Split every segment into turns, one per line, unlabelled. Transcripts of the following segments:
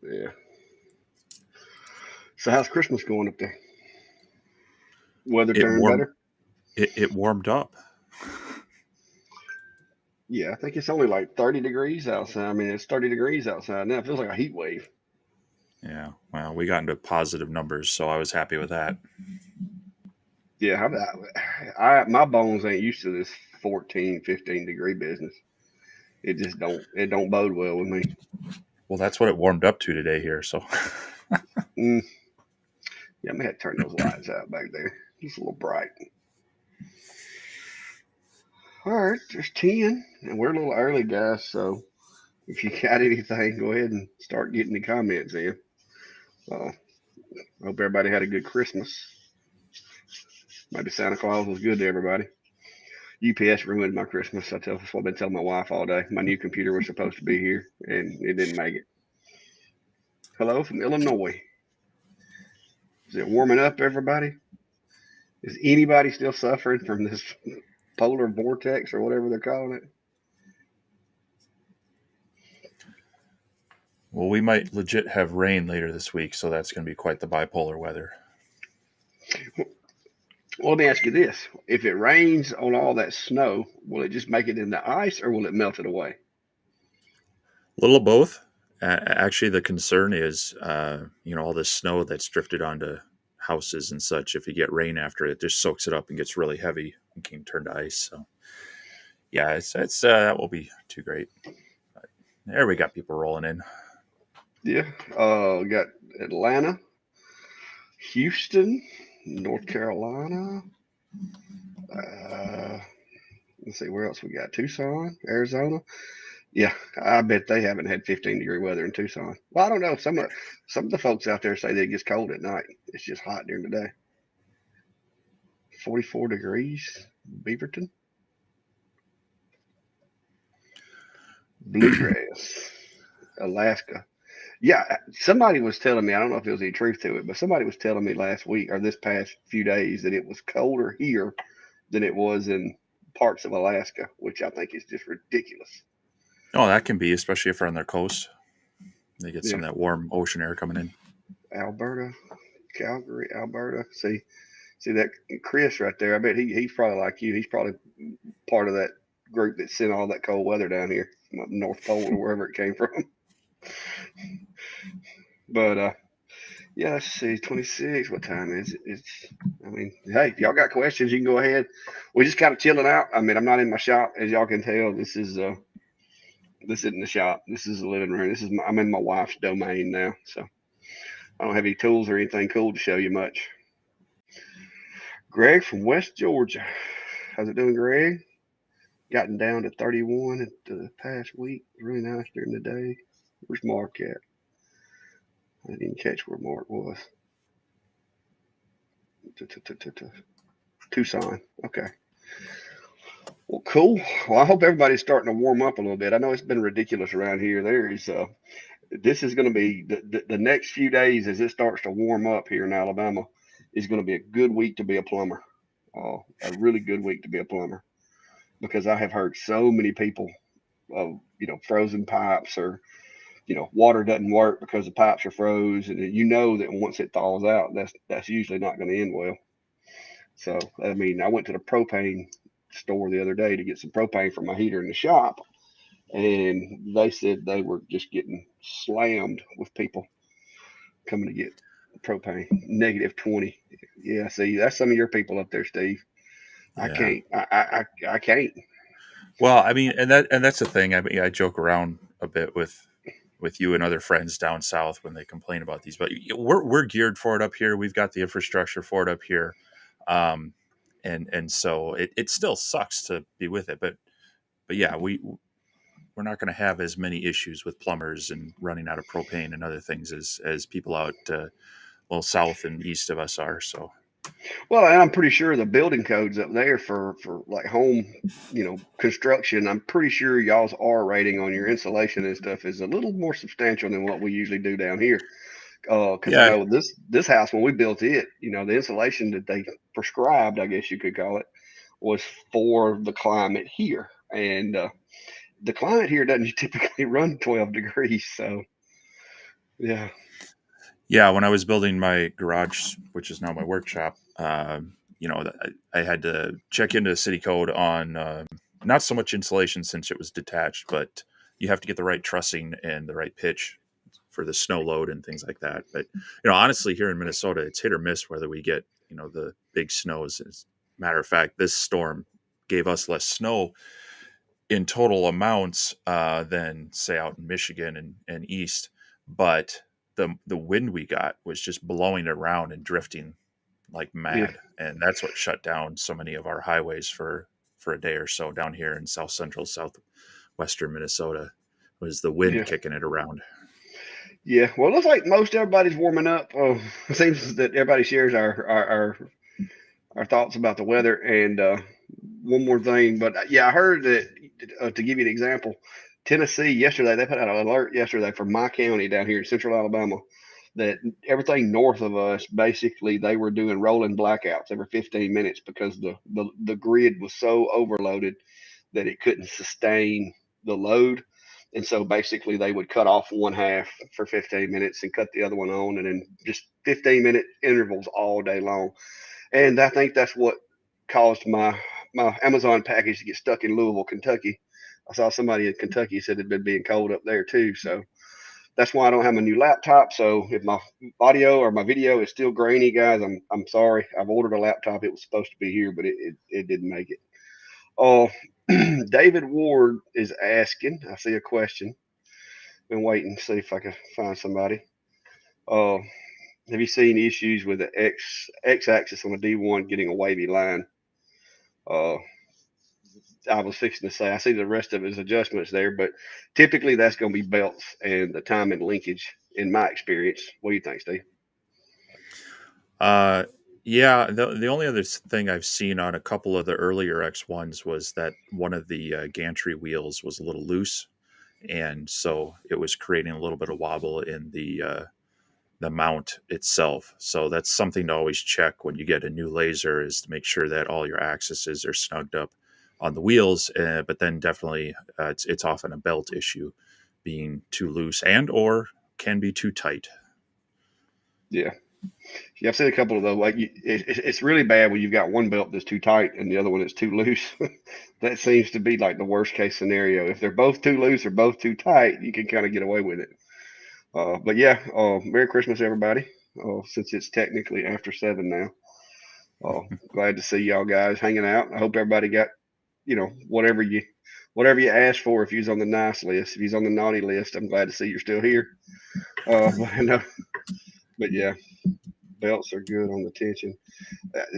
Yeah. So how's Christmas going up there? Weather
It
turned
warmed
better?
it warmed up.
Yeah, I think it's only like 30 degrees outside. I mean, it's 30 degrees outside now. It feels like a heat wave.
Yeah. Well, we got into positive numbers, so I was happy with that.
Yeah, my bones ain't used to this 14, 15-degree business. It don't bode well with me.
Well, that's what it warmed up to today here. So,
Mm, yeah, I may have to turn those lights out back there. Just a little bright. All right, there's 10, and we're a little early, guys. So if you got anything, go ahead and start getting the comments in. I hope everybody had a good Christmas. Maybe Santa Claus was good to everybody. UPS ruined my Christmas. That's what I've been telling my wife all day. My new computer was supposed to be here, and it didn't make it. Hello from Illinois. Is it warming up, everybody? Is anybody still suffering from this polar vortex or whatever they're calling
well, we might legit have rain later this week, so that's going to be quite the bipolar weather.
it? Well, let me ask you this. If it rains on all that snow, will it just make it into ice or will it melt it away?
A little of both. Actually, the concern is, all this snow that's drifted onto houses and such. If you get rain after it, just soaks it up and gets really heavy and can turn to ice. So, yeah, it's that won't be too great. But there we got people rolling in.
Yeah. We got Atlanta, Houston, North Carolina. Uh, let's see where else we got. Tucson, Arizona. Yeah, I bet they haven't had 15-degree weather in Tucson. Well, I don't know. Some of the folks out there say that it gets cold at night. It's just hot during the day. 44 degrees, Beaverton, Bluegrass, Alaska. Yeah, somebody was telling me, I don't know if there was any truth to it, but somebody was telling me last week or this past few days that it was colder here than it was in parts of Alaska, which I think is just ridiculous.
Oh, that can be, especially if we're on their coast. They get
Yeah,
some of that warm ocean air coming in.
Alberta, Calgary, Alberta. See that Chris right there. I bet he's probably like you. He's probably part of that group that sent all that cold weather down here from the North Pole or wherever it came from. But yeah, let's see, 26. What time is it? I mean, hey, if y'all got questions, you can go ahead. We just kind of chilling out. I mean, I'm not in my shop, as y'all can tell. This isn't the shop. This is the living room. I'm in my wife's domain now, so I don't have any tools or anything cool to show you much. Greg from West Georgia. How's it doing, Greg? Gotten down to 31 at the past week. Really nice during the day. Where's Mark at? I didn't catch where Mark was. Tucson. Okay. Well, cool. Well, I hope everybody's starting to warm up a little bit. I know it's been ridiculous around here. This is going to be the next few days as it starts to warm up here in Alabama is going to be a good week to be a plumber. A really good week to be a plumber because I have heard so many people of frozen pipes or water doesn't work because the pipes are froze, and you know that once it thaws out, that's usually not going to end well. So I mean, I went to the propane store the other day to get some propane for my heater in the shop, and they said they were just getting slammed with people coming to get propane. -20. Yeah, see, that's some of your people up there, Steve. I
Yeah.
can't. I can't.
Well, I mean, and that's the thing. I mean, I joke around a bit with you and other friends down south when they complain about these, but we're geared for it up here. We've got the infrastructure for it up here, um, and so it still sucks to be with it, but yeah, we're not going to have as many issues with plumbers and running out of propane and other things as people out well south and east of us are. So
Well, and I'm pretty sure the building codes up there for like home, construction. I'm pretty sure y'all's R rating on your insulation and stuff is a little more substantial than what we usually do down here. Because I
yeah,
know this house when we built it, the insulation that they prescribed, I guess you could call it, was for the climate here, and the climate here doesn't typically run 12 degrees. So yeah,
Yeah, when I was building my garage, which is now my workshop, I had to check into city code on not so much insulation since it was detached, but you have to get the right trussing and the right pitch for the snow load and things like that. But honestly, here in Minnesota, it's hit or miss whether we get the big snows. As a matter of fact, this storm gave us less snow in total amounts than say out in Michigan and east, but the wind we got was just blowing it around and drifting like
yeah,
mad, and that's what shut down so many of our highways for a day or so down here in south central southwestern Minnesota was the wind
yeah,
kicking it around.
yeah. Well, it looks like most everybody's warming up. It seems that everybody shares our thoughts about the weather. And one more thing, but yeah, I heard that to give you an example, Tennessee yesterday they put out an alert yesterday for my county down here in central Alabama that everything north of us basically they were doing rolling blackouts every 15 minutes because the grid was so overloaded that it couldn't sustain the load. And so basically they would cut off one half for 15 minutes and cut the other one on, and then just 15-minute intervals all day long. And I think that's what caused my Amazon package to get stuck in Louisville, Kentucky. I saw somebody in Kentucky said it'd been being cold up there too. So that's why I don't have my new laptop. So if my audio or my video is still grainy, guys, I'm sorry. I've ordered a laptop. It was supposed to be here, but it didn't make it. Oh, David Ward is asking. I see a question. Been waiting to see if I can find somebody. Uh, have you seen issues with the X axis on the D1 getting a wavy line? Uh, I was fixing to say I see the rest of his adjustments there, but typically that's going to be belts and the time and linkage in my experience. What do you think, Steve?
uh yeah, the only other thing I've seen on a couple of the earlier X1s was that one of the gantry wheels was a little loose, and so it was creating a little bit of wobble in the mount itself. So that's something to always check when you get a new laser, is to make sure that all your axes are snugged up on the wheels. But then definitely it's often a belt issue, being too loose and or can be too tight.
Yeah, yeah, I've seen a couple of those. Like it's really bad when you've got one belt that's too tight and the other one that's too loose. That seems to be like the worst case scenario. If they're both too loose or both too tight, you can kind of get away with it. But yeah, Merry Christmas, everybody. Since it's technically after 7 now. Glad to see y'all guys hanging out. I hope everybody got whatever you asked for. If you's on the nice list, if you's on the naughty list, I'm glad to see you're still here. But, but yeah, belts are good on the tension.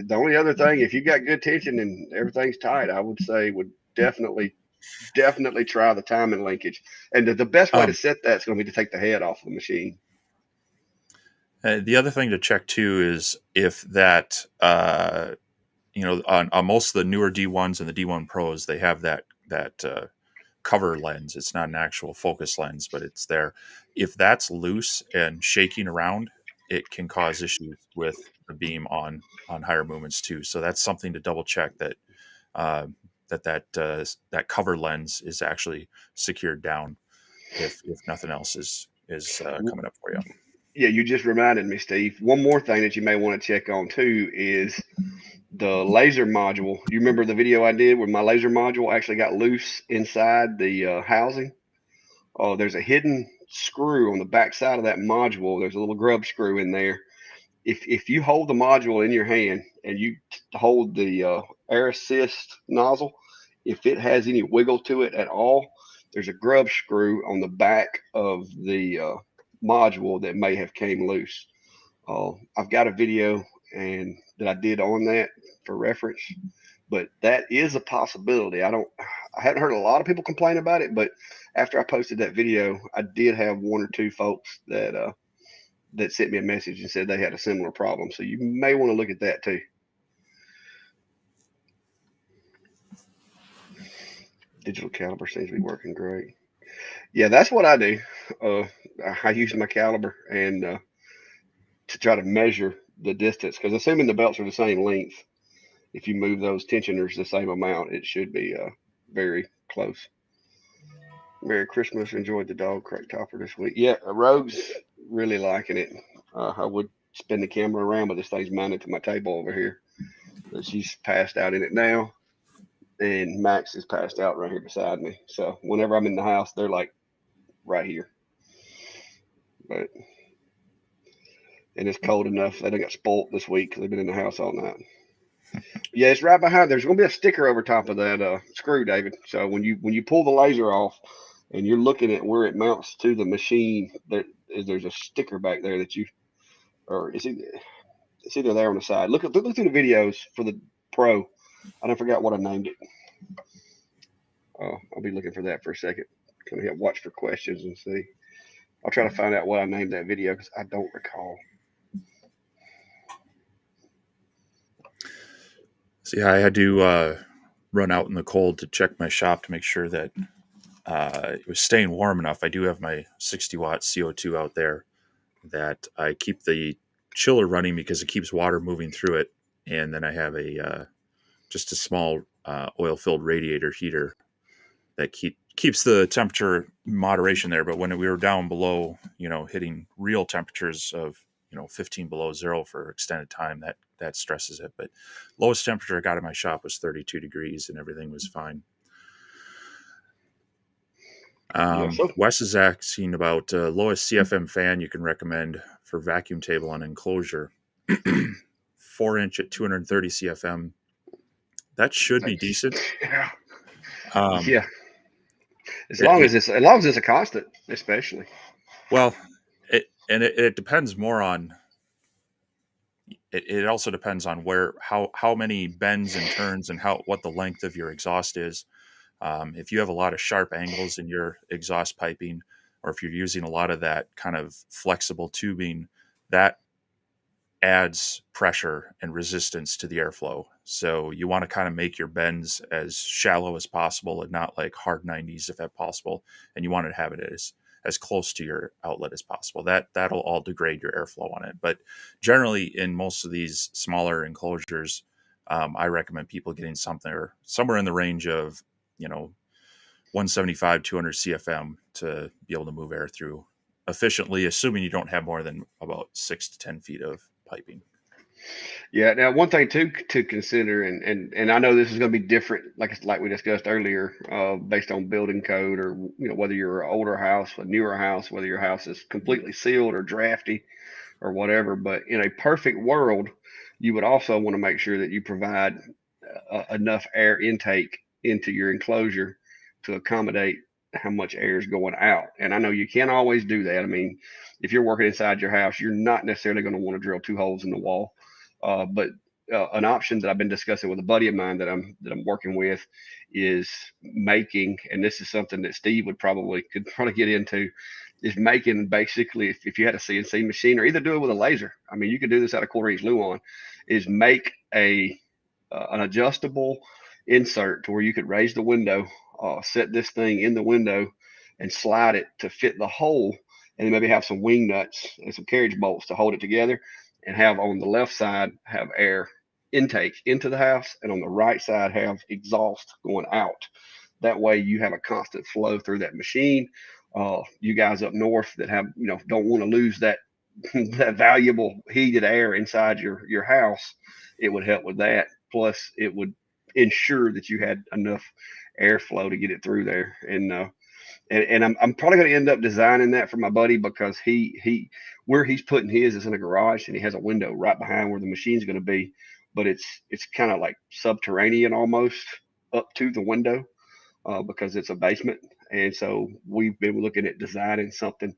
The only other thing, if you got good tension and everything's tight, I would say would definitely try the timing linkage. And the best way to
Um,
set that's going to be to take the head off the machine.
the other thing to check too is if that on most of the newer D1s and the D1 Pros, they have that cover lens. It's not an actual focus lens, but it's there. If that's loose and shaking around, it can cause issues with the beam on higher movements too. So that's something to double check, that uh, that cover lens is actually secured down, if nothing else is coming up for you.
Yeah, you just reminded me, Steve. One more thing that you may want to check on too is the laser module. You remember the video I did where my laser module actually got loose inside the housing? Oh, there's a hidden screw on the back side of that module. There's a little grub screw in there. If you hold the module in your hand and you hold the air assist nozzle, if it has any wiggle to it at all, there's a grub screw on the back of the module that may have came loose. I've got a video and that I did on that for reference, but that is a possibility. I haven't heard a lot of people complain about it, but after I posted that video, I did have one or two folks that sent me a message and said they had a similar problem. So you may want to look at that too. Digital caliper seems to be working great. Yeah, that's what I do. Uh, I use my caliber and to try to measure the distance because assuming the belts are the same length, if you move those tensioners the same amount, it should be very close. Merry Christmas. Enjoyed the dog crack topper this week. Yeah, Rogue's really liking it. I would spin the camera around, but this thing's mounted to my table over here. But she's passed out in it now, and Max is passed out right here beside me. So whenever I'm in the house, they're like right here. But and it's cold enough. They done got spoilt this week because they've been in the house all night. Yeah, it's right behind. There's going to be a sticker over top of that screw, David. So when you pull the laser off and you're looking at where it mounts to the machine, there's a sticker back there that you or it's either there on the side. Look through the videos for the Pro. I don't forgot what I named it. I'll be looking for that for a second. Can we watch for questions and see? I'll try to find out what I named that video because I don't recall.
See, I had to run out in the cold to check my shop to make sure that it was staying warm enough. I do have my 60-watt CO2 out there that I keep the chiller running because it keeps water moving through it, and then I have a just a small oil-filled radiator heater that keeps the temperature moderation there. But when we were down below, hitting real temperatures of 15 below zero for extended time, that stresses it. But lowest temperature I got in my shop was 32 degrees, and everything was fine.
Yeah, so
Wes is asking about lowest CFM fan you can recommend for vacuum table on enclosure. 4-inch at 230 CFM. That should be decent.
yeah,
Um,
yeah. As
it,
long
it,
as it's a constant, especially.
well, it depends more on. It also depends on how many bends and turns and what the length of your exhaust is. If you have a lot of sharp angles in your exhaust piping, or if you're using a lot of that kind of flexible tubing, that adds pressure and resistance to the airflow. So you want to kind of make your bends as shallow as possible and not like hard 90s if that's possible. And you want to have it as close to your outlet as possible. That'll all degrade your airflow on it. But generally, in most of these smaller enclosures, I recommend people getting something or somewhere in the range of 175, 200 CFM to be able to move air through efficiently, assuming you don't have more than about 6 to 10 feet of piping.
Yeah. Now, one thing to consider, and I know this is going to be different, like we discussed earlier, based on building code, or whether you're an older house, a newer house, whether your house is completely sealed or drafty or whatever. But in a perfect world, you would also want to make sure that you provide enough air intake into your enclosure to accommodate how much air is going out. And I know you can't always do that. I mean, if you're working inside your house, you're not necessarily going to want to drill two holes in the wall. But an option that I've been discussing with a buddy of mine that I'm working with is making, and this is something that Steve could probably get into, is making basically if you had a CNC machine or either do it with a laser. I mean, you could do this out of 1/4 inch Luan, is make an adjustable insert to where you could raise the window, set this thing in the window, and slide it to fit the hole, and then maybe have some wing nuts and some carriage bolts to hold it together, and have on the left side have air intake into the house, and on the right side have exhaust going out. That way you have a constant flow through that machine. You guys up north that have don't want to lose that that valuable heated air inside your house, it would help with that. Plus, it would ensure that you had enough airflow to get it through there. And I'm probably going to end up designing that for my buddy because he where he's putting his is in a garage and he has a window right behind where the machine's going to be, but it's kind of like subterranean almost up to the window because it's a basement. And so we've been looking at designing something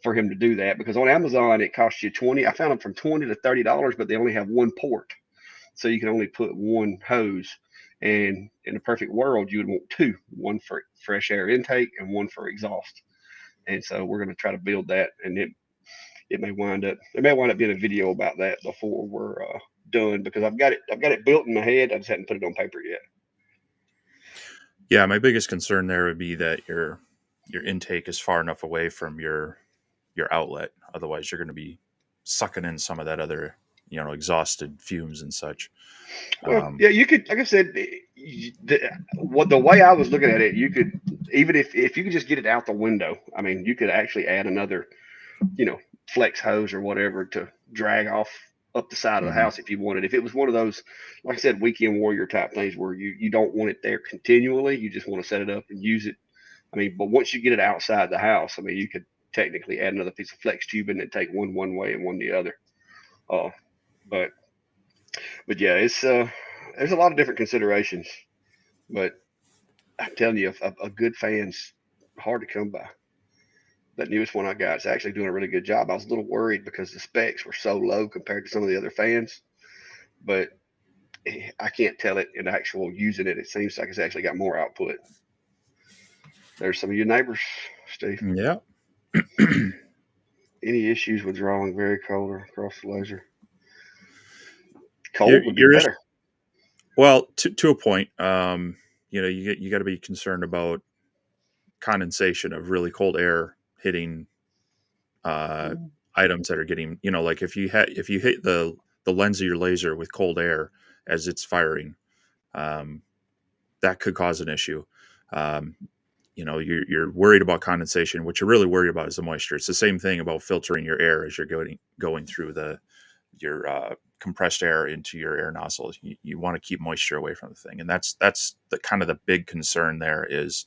for him to do that because on Amazon it costs you 20. I found them from $20 to $30, but they only have one port, so you can only put one hose. And in a perfect world, you would want two, one for fresh air intake and one for exhaust. And so we're going to try to build that, and it may wind up being a video about that before we're done because I've got it built in my head. I just haven't put it on paper yet.
Yeah, my biggest concern there would be that your intake is far enough away from your outlet. Otherwise, you're going to be sucking in some of that other exhausted fumes and such.
Well,
Um,
yeah, you could, like I said, the way I was looking at it, you could, even if you could just get it out the window. I mean, you could actually add another, you know, flex hose or whatever to drag off up the side of the
Hmm.
house if you wanted. If it was one of those, like I said, weekend warrior type things where you don't want it there continually, you just want to set it up and use it. I mean, but once you get it outside the house, I mean, you could technically add another piece of flex tubing and take one way and one the other. Uh, but but yeah, it's there's a lot of different considerations. But I'm telling you, a good fan's hard to come by. That newest one I got is actually doing a really good job. I was a little worried because the specs were so low compared to some of the other fans, but I can't tell it in actual using it. It seems like it's actually got more output. There's some of your neighbors, Steve.
Yeah.
Any issues with drawing very cold or across the laser?
you're,
Cold would be
you're
better.
well to a point. You got to be concerned about condensation of really cold air hitting uh, items that are getting, like if you hit the lens of your laser with cold air as it's firing, um, that could cause an issue. Um, you're worried about condensation. What you're really worried about is the moisture. It's the same thing about filtering your air as you're going through your compressed air into your air nozzle. You want to keep moisture away from the thing, and that's the kind of the big concern there is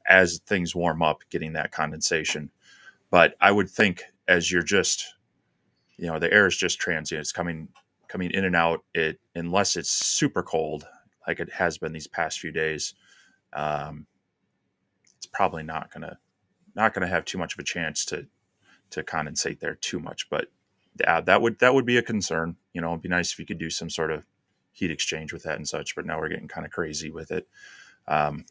as things warm up, getting that condensation. But I would think as you're just, the air is just transient. It's coming in and out. It unless it's super cold, like it has been these past few days. Um, it's probably not gonna have too much of a chance to condensate there too much. But yeah, that would be a concern. It'd be nice if you could do some sort of heat exchange with that and such. But now we're getting kind of crazy with it. Um,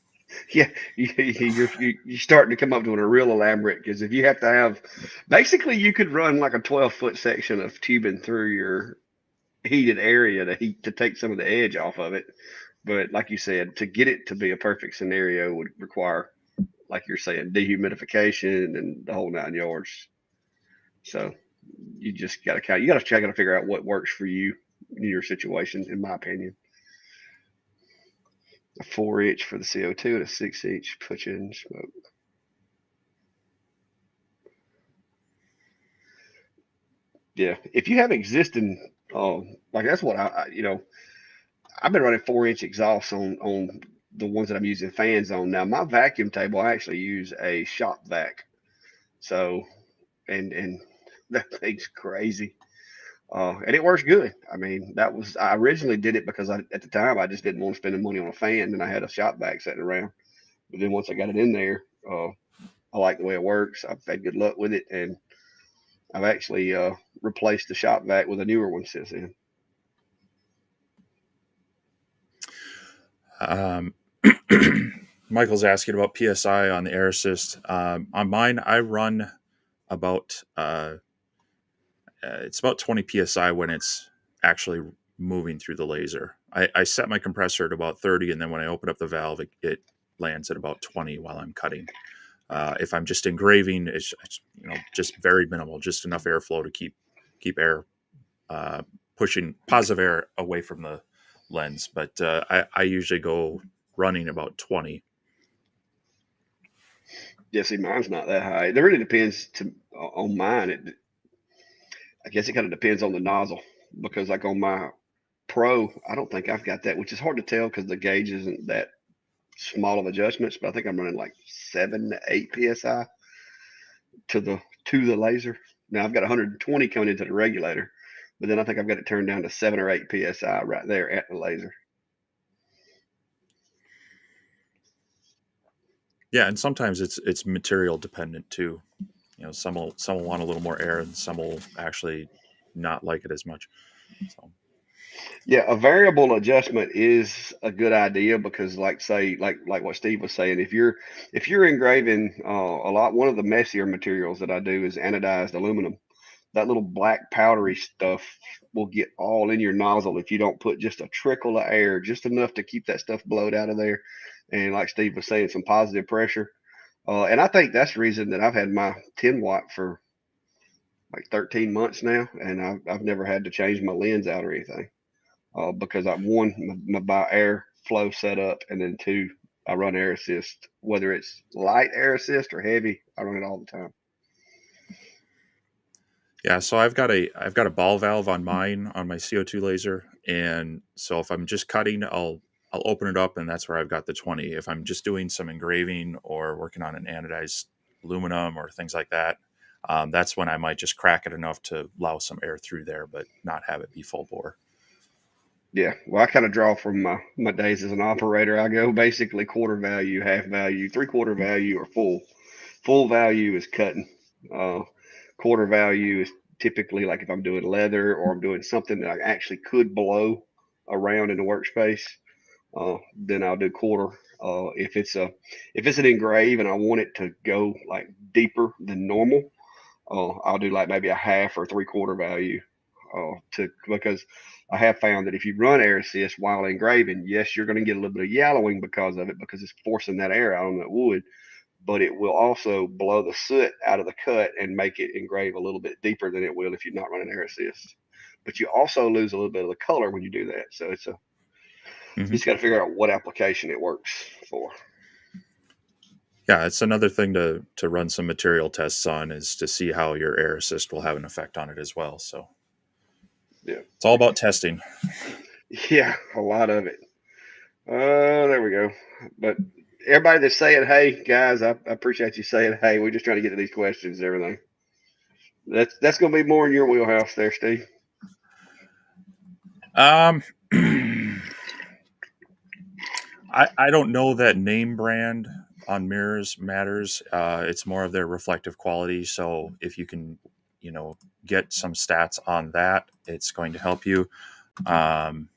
Yeah, you're starting to come up to a real elaborate because if you have to have, basically, you could run like a 12-foot section of tubing through your heated area to take some of the edge off of it. But like you said, to get it to be a perfect scenario would require, like you're saying, dehumidification and the whole 9 yards. So you just got to try to figure out what works for you in your situation. In my opinion, a 4 inch for the CO2 and a 6 inch puts you in smoke. Yeah, if you have existing, like that's what I've been running 4 inch exhausts on the ones that I'm using fans on now. My vacuum table, I actually use a shop vac. So and that thing's crazy. And it works good. I mean, I originally did it because at the time I just didn't want to spend the money on a fan, and I had a shop vac sitting around. But then once I got it in there, I like the way it works. I've had good luck with it, and I've actually replaced the shop vac with a newer one since then.
um, Michael's asking about PSI on the air assist. On mine, I run about it's about 20 psi when it's actually moving through the laser. I set my compressor at about 30, and then when I open up the valve, it lands at about 20 while I'm cutting. If I'm just engraving, it's just very minimal, just enough airflow to keep air pushing positive air away from the lens. But I usually go running about 20.
Yeah, see, mine's not that high. It really depends on mine. I guess it kind of depends on the nozzle because, like on my Pro, I don't think I've got that, which is hard to tell because the gauge isn't that small of adjustments. But I think I'm running like 7 to 8 psi to the laser. Now I've got 120 coming into the regulator, but then I think I've got it turned down to 7 or 8 psi right there at the laser.
Yeah, and sometimes it's material dependent too. Some will want a little more air, and some will actually not like it as much. So
Yeah, a variable adjustment is a good idea because, like, say, like what Steve was saying, if you're engraving a lot, one of the messier materials that I do is anodized aluminum. That little black powdery stuff will get all in your nozzle if you don't put just a trickle of air, just enough to keep that stuff blowed out of there. And like Steve was saying, some positive pressure. And I think that's the reason that I've had my 10 watt for like 13 months now, and I've never had to change my lens out or anything because I one my air. flow set up, and then two, I run air assist. Whether it's light air assist or heavy, I run it all the time.
Yeah, so I've got a ball valve on mine on my CO2 laser, and so if I'm just cutting, I'll open it up, and that's where I've got the 20. If I'm just doing some engraving or working on an anodized aluminum or things like that, that's when I might just crack it enough to allow some air through there, but not have it be full bore.
Yeah, well, I kind of draw from my days as an operator. I go basically quarter value, half value, three-quarter value, or full. Full value is cutting. Uh, Quarter value is typically like if I'm doing leather or I'm doing something that I actually could blow around in the workspace, then I'll do quarter. If it's an engrave and I want it to go like deeper than normal, I'll do like maybe a half or three-quarter value. To Because I have found that if you run air assist while engraving, yes, you're going to get a little bit of yellowing because of it because it's forcing that air out on that wood, but it will also blow the soot out of the cut and make it engrave a little bit deeper than it will if you're not running air assist. But you also lose a little bit of the color when you do that. So you
Hmm.
just got to figure out what application it works for.
Yeah, it's another thing to run some material tests on is to see how your air assist will have an effect on it as well. So
Yeah,
it's all about testing.
yeah, a lot of it. There we go. But everybody that's saying, "Hey guys, I appreciate you saying, hey, we're just trying to get to these questions and everything." That's going to be more in your wheelhouse there, Steve.
Um, I don't know that name brand on mirrors matters. It's more of their reflective quality. So if you can, you know, get some stats on that, it's going to help you. Um,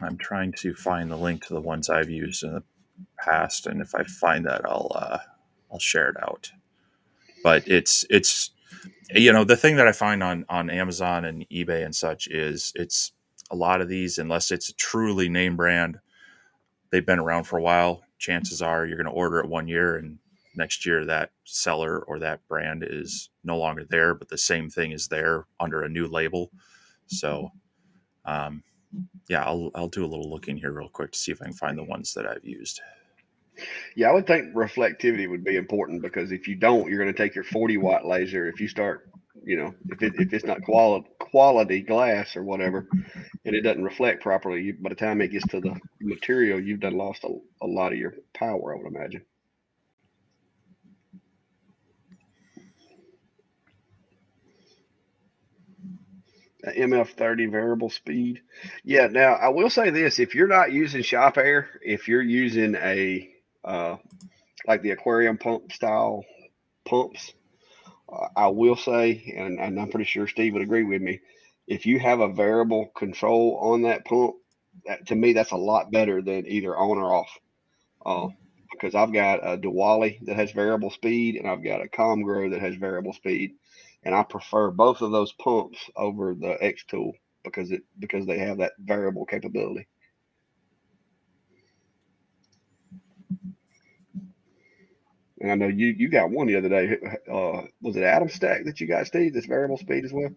I'm trying to find the link to the ones I've used in the past, and if I find that, I'll share it out. But it's the thing that I find on Amazon and eBay and such is it's a lot of these, unless it's a truly name brand, they've been around for a while. Chances are you're going to order it 1 year, and next year that seller or that brand is no longer there, but the same thing is there under a new label. So, um, yeah, I'll do a little looking here real quick to see if I can find the ones that I've used.
Yeah, I would think reflectivity would be important because if you don't, you're going to take your 40-watt laser. If you start, if it's not quality glass or whatever, and it doesn't reflect properly, by the time it gets to the material, you've done lost a lot of your power, I would imagine. MF30 variable speed. Yeah, now I will say this: if you're not using shop air, if you're using a like the aquarium pump style pumps, I will say, and I'm pretty sure Steve would agree with me, if you have a variable control on that pump, to me that's a lot better than either on or off. Uh, because I've got a Diwali that has variable speed, and I've got a Comgrow that has variable speed, and I prefer both of those pumps over the X tool because they have that variable capability. And I know you got one the other day. Was it Atom Stack that you got, Steve? That's variable speed as well.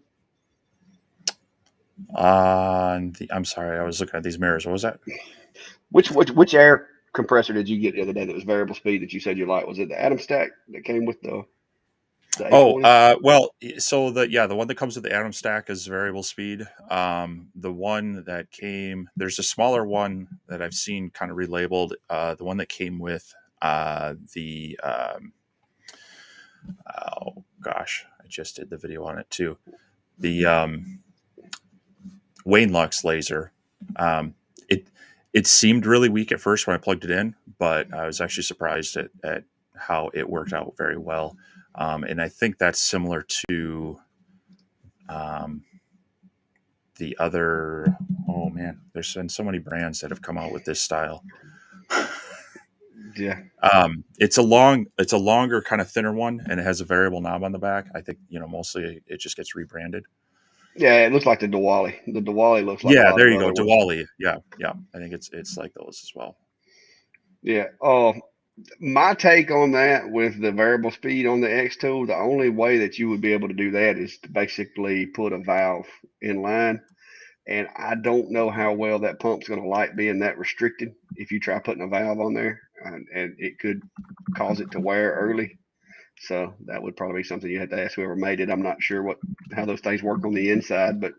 I'm sorry, I was looking at these mirrors. What was that?
Which air compressor did you get the other day that was variable speed that you said you liked? Was it the Atom Stack that came with the
Oh,
820?
well, so the one that comes with the Atom Stack is variable speed. The one that came, there's a smaller one that I've seen kind of relabeled. The one that came with the oh gosh, I just did the video on it too. The Wayne Lux laser. Um, it it seemed really weak at first when I plugged it in, but I was actually surprised at how it worked out very well. And I think that's similar to um, the other. Oh man, there's been so many brands that have come out with this style.
Yeah,
It's a longer, kind of thinner one, and it has a variable knob on the back. I think mostly it just gets rebranded.
yeah. It looks like the Diwali. The Diwali looks like a
Yeah,
lot
there
of
you go,
other ones.
Diwali. Yeah, yeah. I think it's like those as well.
Yeah. My take on that with the variable speed on the X tool, the only way that you would be able to do that is to basically put a valve in line. And I don't know how well that pump's going to like being that restricted if you try putting a valve on there, and it could cause it to wear early. So that would probably be something you had to ask whoever made it. I'm not sure what how those things work on the inside, but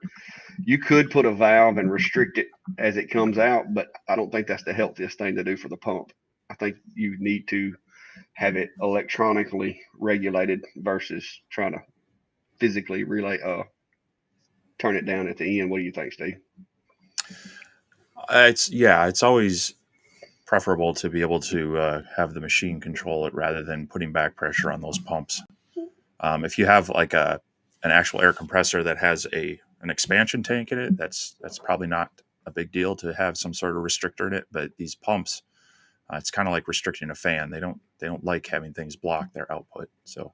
you could put a valve and restrict it as it comes out, but I don't think that's the healthiest thing to do for the pump. I think you need to have it electronically regulated versus trying to physically relay turn it down at the end. What do you think, Steve?
It's always preferable to be able to have the machine control it rather than putting back pressure on those pumps. If you have like a an actual air compressor that has a an expansion tank in it, that's probably not a big deal to have some sort of restrictor in it. But these pumps, it's kind of like restricting a fan. They don't like having things block their output. So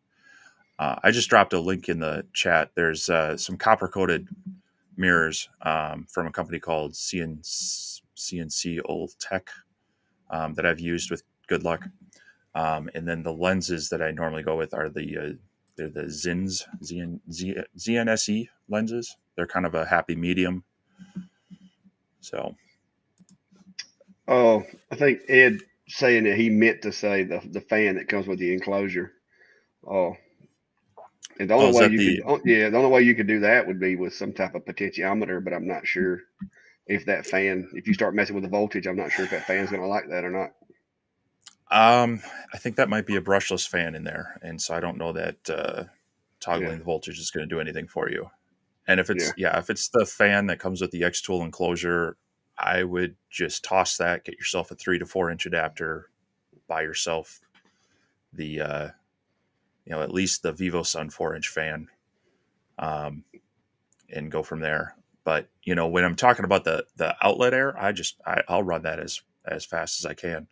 I just dropped a link in the chat. There's some copper coated mirrors from a company called CNC Old Tech that I've used with good luck. And then the lenses that I normally go with are they're the ZNSE lenses. They're kind of a happy medium. So
Oh, I think Ed saying that he meant to say the fan that comes with the enclosure. Oh, and the
oh,
only
is
way
that
you could,
the
yeah, the only way you could do that would be with some type of potentiometer, but I'm not sure if that fan, if you start messing with the voltage, I'm not sure if that fan's going to like that or not.
um I think that might be a brushless fan in there, and so I don't know that
Yeah,
toggling the voltage is going to do anything for you. And
yeah,
if it's the fan that comes with the X tool enclosure, I would just toss that, get yourself a 3 to 4 inch adapter, buy yourself the at least the Vivo Sun 4 inch fan, um, and go from there. But when I'm talking about the outlet air, I'll run that as fast as I can.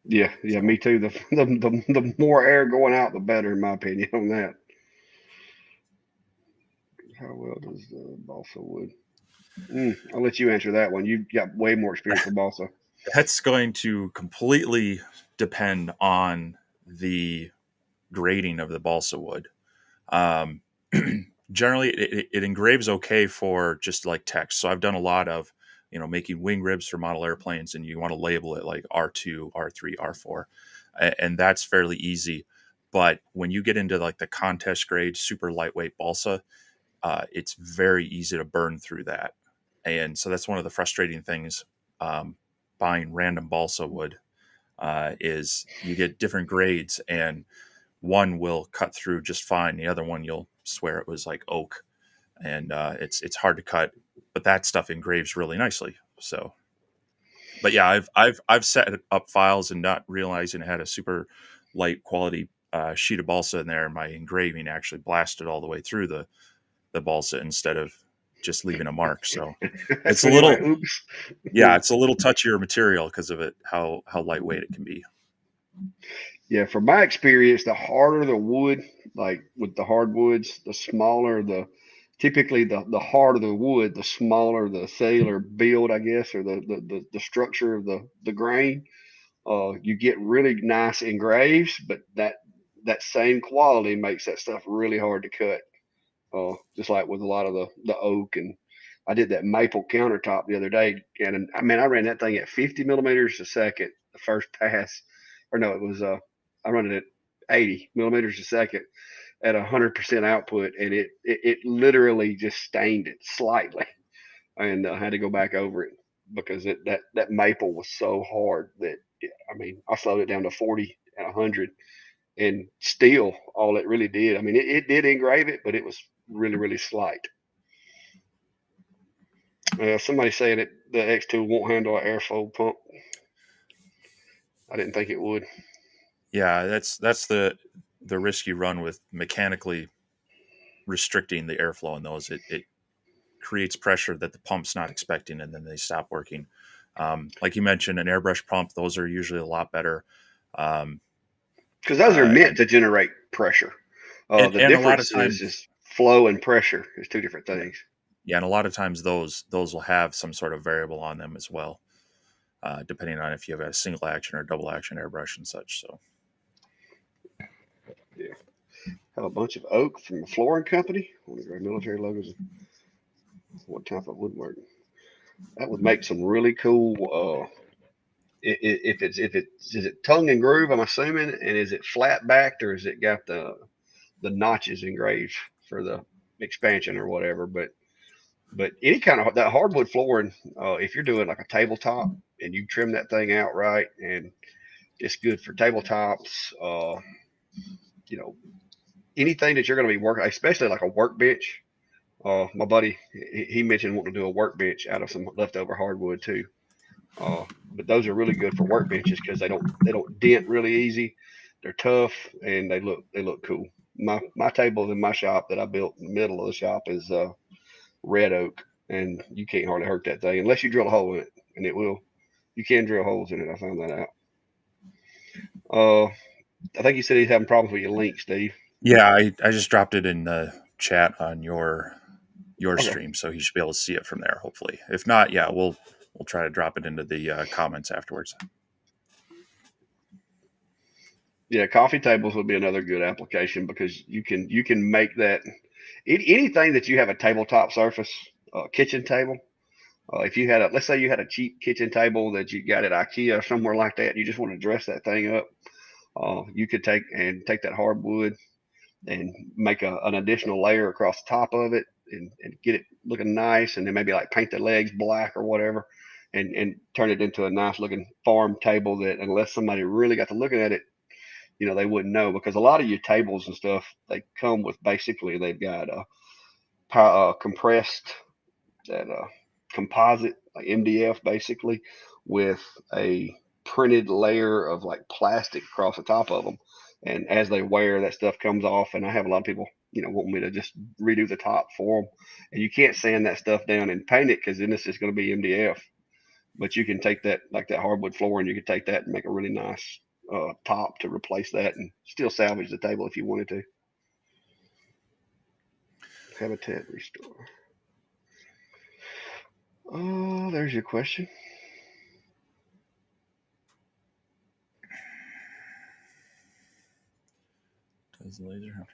yeah, yeah. Me
So
too. The more air going out, the better, in my opinion, on that. How well does the balsa wood? I'll let you answer that one. You've got way more experience with balsa.
that's going to completely depend on the grading of the balsa wood. Um, Generally, it engraves okay for just like text. So I've done a lot of making wing ribs for model airplanes, and you want to label it like R2, R3, R4, and that's fairly easy. But when you get into like the contest grade, super lightweight balsa, it's very easy to burn through that. And so that's one of the frustrating things, buying random balsa wood, is you get different grades, and one will cut through just fine. The other one, you'll swear it was like oak, and it's hard to cut, but that stuff engraves really nicely. So, but yeah, I've set up files and not realizing I had a super light quality sheet of balsa in there, and my engraving actually blasted all the way through the balsa instead of just leaving a mark. So
That's
it's a
when you're like,
little
oops.
yeah, it's a little touchier material because of it how lightweight it can be.
Yeah, from my experience, the harder the wood, like with the hardwoods, the smaller the typically the harder the wood, the smaller the cellular build, I guess, or the structure of the grain. You get really nice engraves, but that same quality makes that stuff really hard to cut. Just like with a lot of the oak, and I did that maple countertop the other day, and I mean I ran that thing at 50 millimeters a second the first pass, or no, it was I run it at 80 millimeters a second at 100% output, and it literally just stained it slightly, and I had to go back over it because that maple was so hard that I mean I slowed it down to 40 and 100, and still all it really did. I mean, it did engrave it, but it was really slight. Somebody saying that the X2 won't handle an airfoil pump. I didn't think it would.
Yeah, that's the risk you run with mechanically restricting the airflow in those. It creates pressure that the pump's not expecting, and then they stop working. Like you mentioned, an airbrush pump; those are usually a lot better. Um,
Because those are meant
and
to generate pressure. The
a lot of
difference is
times,
just flow and pressure is two different
yeah,
things.
yeah, and a lot of times those will have some sort of variable on them as well, depending on if you have a single action or double action airbrush and such. So
Yeah. Have a bunch of oak from a flooring company. One of their military logos. what type of woodwork? That would make some really cool. If it's is it tongue and groove? I'm assuming, and is it flat backed or is it got the notches engraved for the expansion or whatever? But any kind of that hardwood flooring, if you're doing like a tabletop and you trim that thing out right, and it's good for tabletops. You know, anything that you're going to be working, especially like a workbench. My buddy, he mentioned wanting to do a workbench out of some leftover hardwood too. But those are really good for workbenches because they don't dent really easy. They're tough and they look cool. My table in my shop that I built in the middle of the shop is red oak, and you can't hardly hurt that thing unless you drill a hole in it, and it will. You can drill holes in it. I found that out. Uh, I think you said he's having problems with your link, Steve.
Yeah, I just dropped it in the chat on your
Okay.
stream, so he should be able to see it from there. Hopefully, if not, yeah, we'll try to drop it into the comments afterwards.
Yeah, coffee tables would be another good application because you can make that anything that you have a tabletop surface, kitchen table. If you had a, let's say you had a cheap kitchen table that you got at IKEA or somewhere like that, you just want to dress that thing up. You could take that hardwood and make an additional layer across the top of it and get it looking nice, and then maybe like paint the legs black or whatever, and turn it into a nice looking farm table that unless somebody really got to looking at it, they wouldn't know because a lot of your tables and stuff they come with basically they've got compressed that composite like MDF basically with a printed layer of like plastic across the top of them. And as they wear, that stuff comes off. And I have a lot of people, want me to just redo the top for them. And you can't sand that stuff down and paint it because then it's just going to be MDF. But you can take that, like that hardwood floor, and you can take that and make a really nice top to replace that and still salvage the table if you wanted to. Habitat restore. Oh, there's your question.
Does the laser have?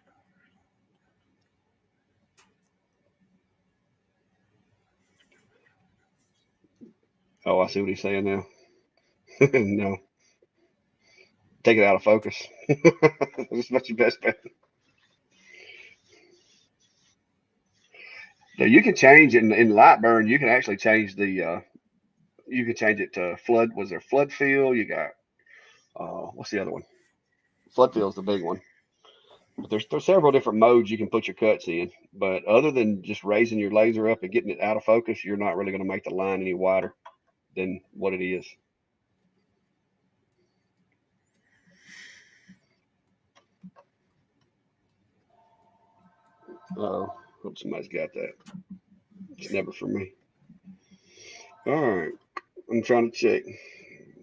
Oh, I see what he's saying now. No, take it out of focus. That's much your best bet. So you can change in Lightburn. You can actually change the. You can change it to flood. Was there flood fill? You got. What's the other one? Flood fill is the big one. But there's several different modes you can put your cuts in. But other than just raising your laser up and getting it out of focus, you're not really going to make the line any wider than what it is. Oh, hope somebody's got that. It's never for me. All right, I'm trying to check.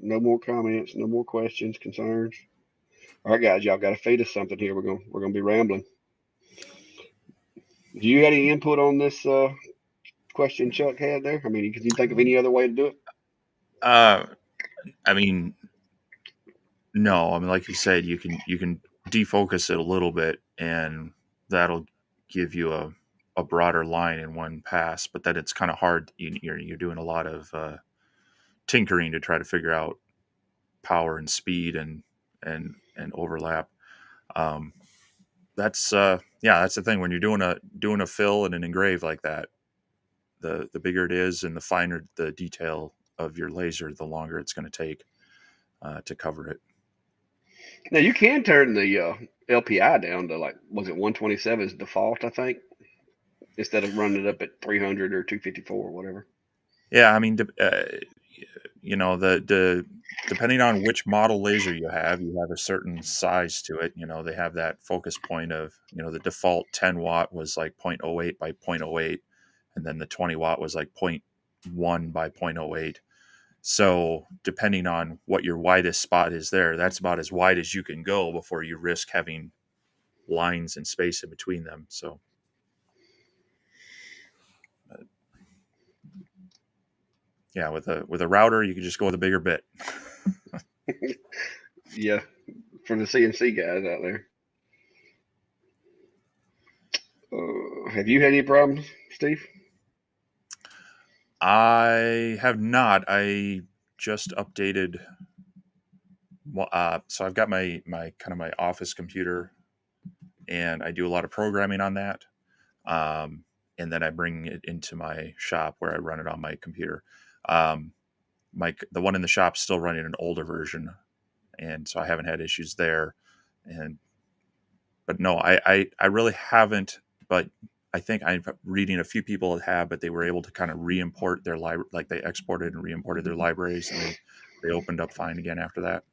No more comments. No more questions, concerns. All right, guys, y'all got to feed us something here. We're gonna be rambling. Do you have any input on this question Chuck had there? I mean, can you think of any other way to do it?
Uh, I mean, no. I mean, like you said, you can defocus it a little bit, and that'll give you a broader line in one pass. But then it's kind of hard. You're doing a lot of tinkering to try to figure out power and speed and overlap. Um, that's the thing when you're doing a fill and an engrave like that. The bigger it is and the finer the detail of your laser, the longer it's going to take to cover it.
Now you can turn the LPI down to like was it 127 is default, I think, instead of running it up at 300 or 254 or whatever.
Yeah, I mean, the depending on which model laser you have a certain size to it. They have that focus point of the default 10 watt was like 0.08 by zero point zero 0.08, and then the 20 watt was like 0.1 by zero point zero 0.08. So depending on what your widest spot is there, that's about as wide as you can go before you risk having lines and space in between them. So uh, yeah, with a router, you can just go with a bigger bit.
Yeah, for the CNC guys out there. Have you had any problems, Steve?
I have not. I just updated. So I've got my kind of my office computer, and I do a lot of programming on that. Um, and then I bring it into my shop where I run it on my computer. Um, the one in the shop's still running an older version, and so I haven't had issues there. And but no, I really haven't. But I think I'm reading a few people that have, but they were able to kind of re-import their library, like they exported and re-imported their libraries, and they opened up fine again after that.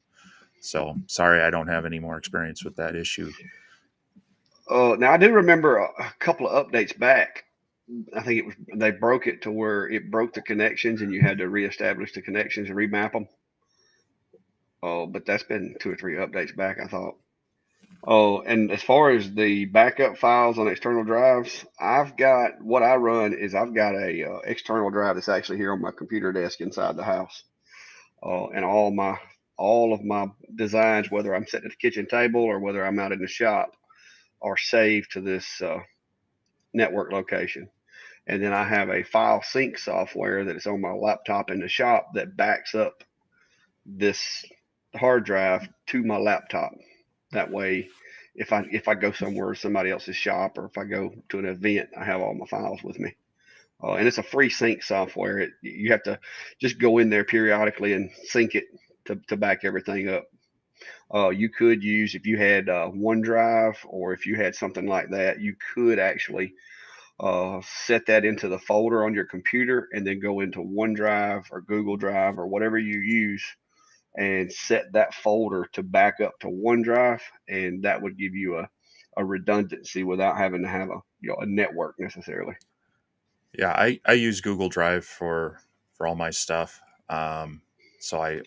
So sorry, I don't have any more experience with that issue.
Now I do remember a couple of updates back. I think it was they broke it to where it broke the connections and you had to reestablish the connections and remap them. Oh, but that's been 2 or 3 updates back, I thought. Oh, and as far as the backup files on external drives, I've got what I run is I've got a external drive that's actually here on my computer desk inside the house. And all of my designs, whether I'm sitting at the kitchen table or whether I'm out in the shop, are saved to this network location. And then I have a file sync software that is on my laptop in the shop that backs up this hard drive to my laptop. That way, if I go somewhere somebody else's shop or if I go to an event, I have all my files with me. And it's a free sync software. You have to just go in there periodically and sync it to back everything up. You could use if you had OneDrive or if you had something like that, you could actually set that into the folder on your computer and then go into OneDrive or Google Drive or whatever you use and set that folder to back up to OneDrive, and that would give you a redundancy without having to have a network necessarily.
Yeah, I use Google Drive for all my stuff. Um, so I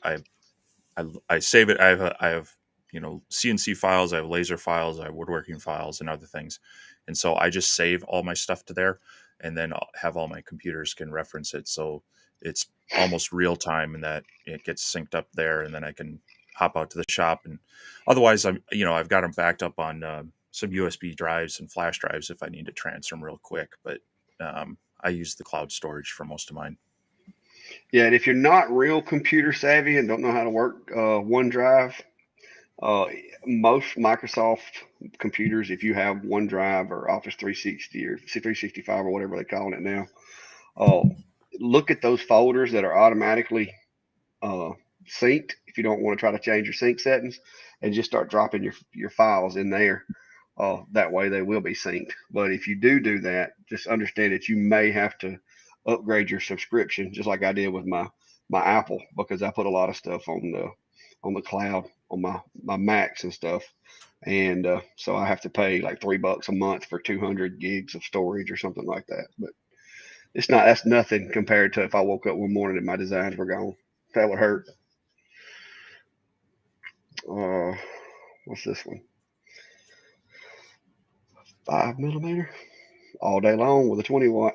save it. I have CNC files, I have laser files, I have woodworking files, and other things, and so I just save all my stuff to there, and then I'll have all my computers can reference it. So it's almost real time, in that it gets synced up there, and then I can hop out to the shop. And otherwise, I've got them backed up on some USB drives and flash drives if I need to transfer them real quick. But I use the cloud storage for most of mine.
Yeah, and if you're not real computer savvy and don't know how to work OneDrive, uh, most Microsoft computers, if you have OneDrive or Office 360 or 365 or whatever they're calling it now, uh, look at those folders that are automatically uh, synced if you don't want to try to change your sync settings and just start dropping your files in there. That way they will be synced. But if you do that, just understand that you may have to upgrade your subscription, just like I did with my Apple, because I put a lot of stuff on the cloud on my Macs and stuff. And so I have to pay like $3 a month for 200 gigs of storage or something like that. But that's nothing compared to if I woke up one morning and my designs were gone. That would hurt. Uh, what's this one? 5 millimeter all day long with a 20 watt.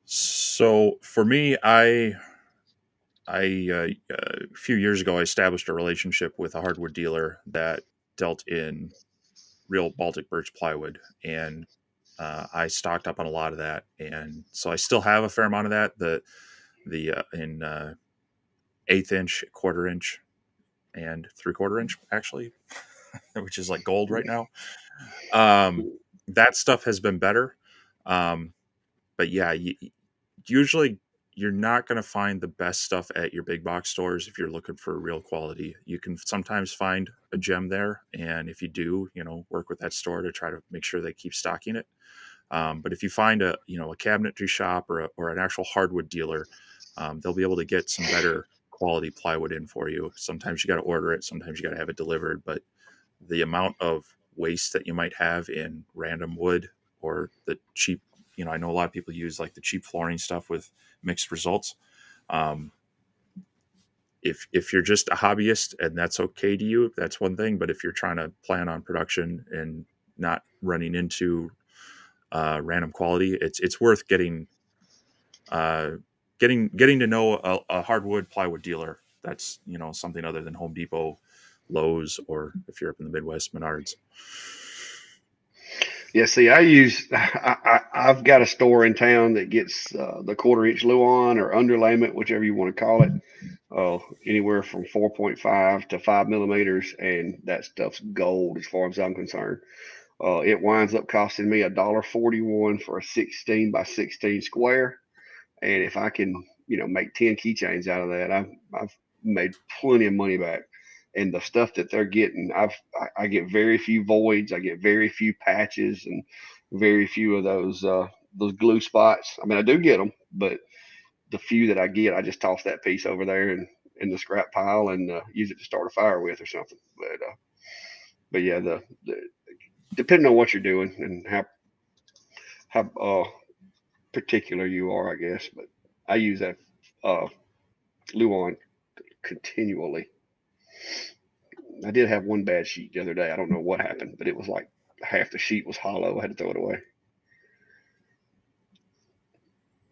So for me, a few years ago, I established a relationship with a hardwood dealer that dealt in real Baltic birch plywood, and I stocked up on a lot of that, and so I still have a fair amount of that. The in eighth inch, quarter inch, and 3/4 inch actually, which is like gold right now. Um, that stuff has been better, um, but yeah, usually you're not going to find the best stuff at your big box stores if you're looking for real quality. You can sometimes find a gem there, and if you do, work with that store to try to make sure they keep stocking it. But if you find a cabinetry shop or an actual hardwood dealer, they'll be able to get some better quality plywood in for you. Sometimes you got to order it, sometimes you got to have it delivered, but the amount of waste that you might have in random wood or the cheap, I know a lot of people use like the cheap flooring stuff with mixed results. Um, if you're just a hobbyist and that's okay to you, that's one thing. But if you're trying to plan on production and not running into random quality, it's worth uh, getting to know a hardwood plywood dealer. That's something other than Home Depot, Lowe's, or if you're up in the Midwest, Menards.
Yeah, see, I've got a store in town that gets the 1/4 inch Luan or underlayment, whichever you want to call it, anywhere from 4.5 to 5 millimeters, and that stuff's gold as far as I'm concerned. It winds up costing me $1.41 for a 16 by 16 square, and if I can, make 10 keychains out of that, I've made plenty of money back. And the stuff that they're getting, I get very few voids, I get very few patches, and very few of those glue spots. I mean, I do get them, but the few that I get, I just toss that piece over there and in the scrap pile and use it to start a fire with or something. But yeah, the depending on what you're doing and how particular you are, I guess. But I use that uh, Luon continually. I did have one bad sheet the other day. I don't know what happened, but it was like half the sheet was hollow. I had to throw it away.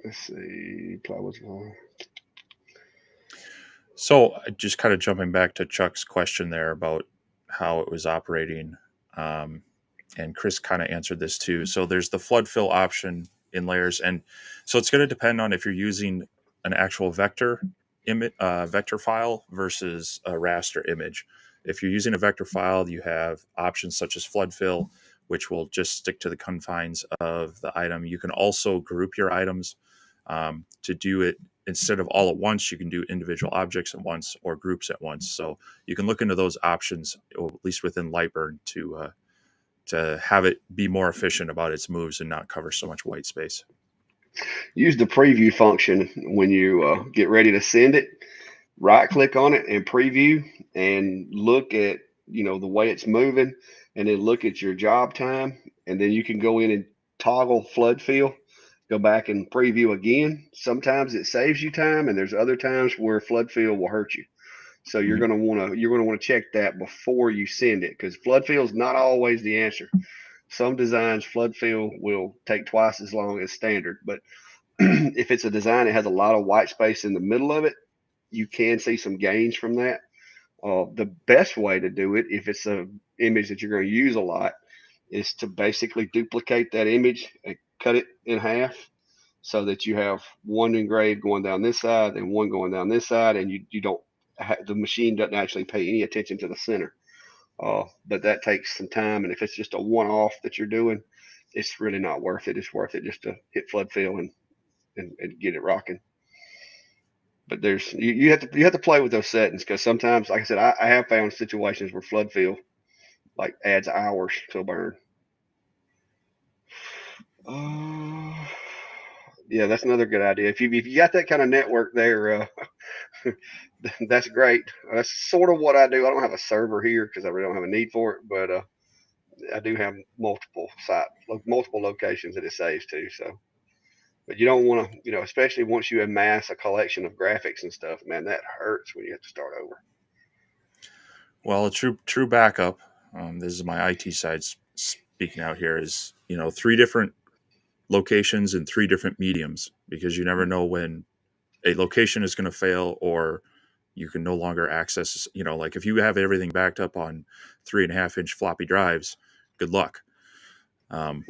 Let's see. Plywood's hollow.
So, just kind of jumping back to Chuck's question there about how it was operating, um, and Chris kind of answered this too. So, there's the flood fill option in layers, and so it's going to depend on if you're using an actual vector file versus a raster image. If you're using a vector file, you have options such as flood fill, which will just stick to the confines of the item. You can also group your items to do it instead of all at once. You can do individual objects at once or groups at once. So you can look into those options, or at least within Lightburn, to have it be more efficient about its moves and not cover so much white space.
Use the preview function when you get ready to send it. Right click on it and preview and look at the way it's moving, and then look at your job time, and then you can go in and toggle flood fill, go back and preview again. Sometimes it saves you time, and there's other times where flood fill will hurt you. So
Mhm.
you're gonna want to check that before you send it, because flood fill is not always the answer. Some designs flood fill will take twice as long as standard, but if it's a design that has a lot of white space in the middle of it, you can see some gains from that. The best way to do it, if it's a image that you're going to use a lot, is to basically duplicate that image and cut it in half so that you have one engraved going down this side and one going down this side, and you don't the machine doesn't actually pay any attention to the center. But that takes some time, and if it's just a one-off that you're doing, it's really not worth it. It's worth it just to hit flood fill and get it rocking. But you have to play with those settings, because sometimes, like I said, I have found situations where flood fill like adds hours to a burn. Uh, yeah, that's another good idea. If you got that kind of network there, that's great. That's sort of what I do. I don't have a server here because I really don't have a need for it, but I do have multiple locations that it saves to. So, but you don't want to, especially once you amass a collection of graphics and stuff, man, that hurts when you have to start over.
Well, a true backup. This is my IT side speaking out here. Is three different locations and three different mediums, because you never know when a location is going to fail, or you can no longer access. Like if you have everything backed up on 3.5-inch floppy drives, good luck. Um,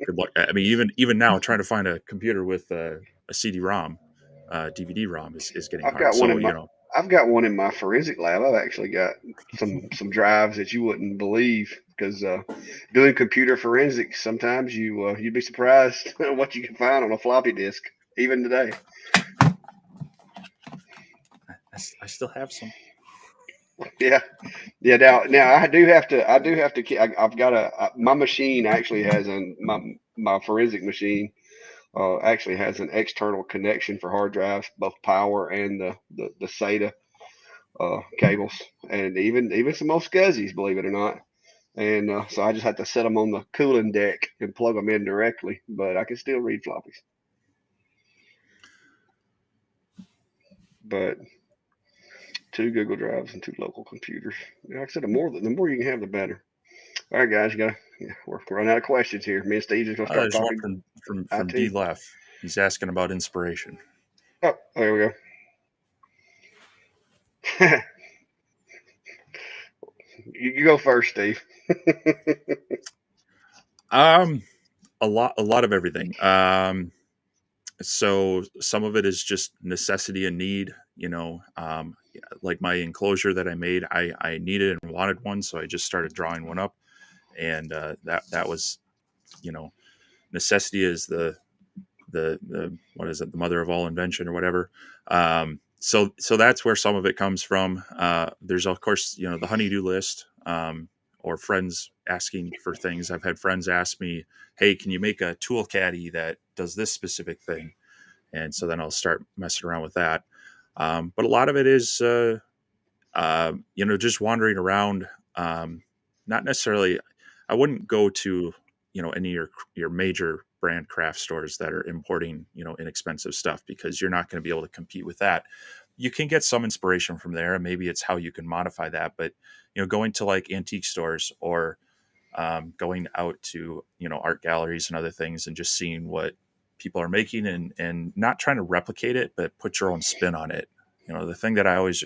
Good luck. I mean, even now, trying to find a computer with a CD-ROM, DVD-ROM is getting
I've
hard.
got one
So
in my I've got one in my forensic lab. I've actually got some drives that you wouldn't believe, because doing computer forensics, sometimes you'd be surprised what you can find on a floppy disk even today.
I still have some.
Yeah, yeah. Now I've got my machine actually has my forensic machine actually has an external connection for hard drives, both power and the SATA cables, and even some old SCSIs, believe it or not. And so I just had to set them on the cooling deck and plug them in directly, but I can still read floppies. But two Google Drives and two local computers. Like I said, the more you can have, the better. All right, guys, we're running out of questions here. Me and Steve just gonna start
There's one
talking
from D
IT.
Left. He's asking about inspiration.
Oh, there we go. You go first, Steve.
Um, a lot of everything. So some of it is just necessity and need. Yeah, like my enclosure that I made, I needed and wanted one, so I just started drawing one up, and that was, you know, necessity is the what is it, the mother of all invention or whatever. So that's where some of it comes from. There's of course, the honeydew list, or friends asking for things. I've had friends ask me, hey, can you make a tool caddy that does this specific thing? And so then I'll start messing around with that. But a lot of it is just wandering around. um, Not necessarily, I wouldn't go to, any of your major brand craft stores that are importing, inexpensive stuff, because you're not going to be able to compete with that. You can get some inspiration from there, and maybe it's how you can modify that. But going to like antique stores, or going out to art galleries and other things, and just seeing what people are making, and not trying to replicate it, but put your own spin on it. The thing that I always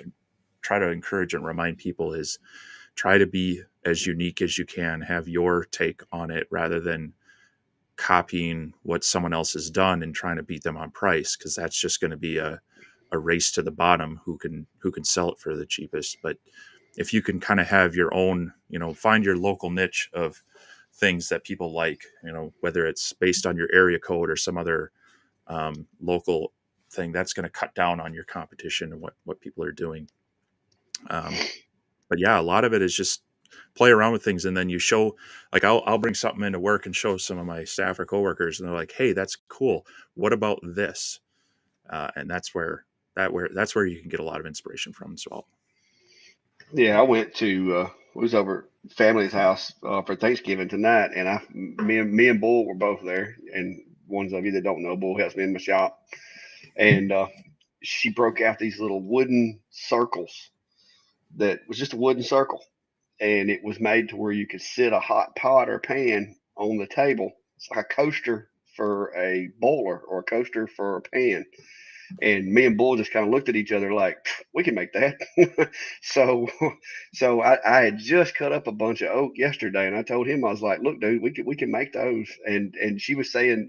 try to encourage and remind people is, try to be as unique as you can, have your take on it, rather than copying what someone else has done and trying to beat them on price, because that's just going to be a race to the bottom, who can sell it for the cheapest. But if you can kind of have your own, find your local niche of things that people like, whether it's based on your area code or some other local thing, that's going to cut down on your competition and what people are doing. um, but yeah, a lot of it is just play around with things, and then you show, like, I'll bring something into work and show some of my staff or coworkers, and they're like, hey, that's cool, what about this? And that's where you can get a lot of inspiration from as well.
Yeah, I went to was over family's house for Thanksgiving tonight, and me and Bull were both there. And ones of you that don't know, Bull helps me in my shop, and she broke out these little wooden circles that was just a wooden circle, and it was made to where you could sit a hot pot or pan on the table. It's like a coaster for a boiler or a coaster for a pan. And me and Bull just kind of looked at each other like, we can make that. so so I had just cut up a bunch of oak yesterday, and I told him, I was like, look, dude, we can make those. And she was saying,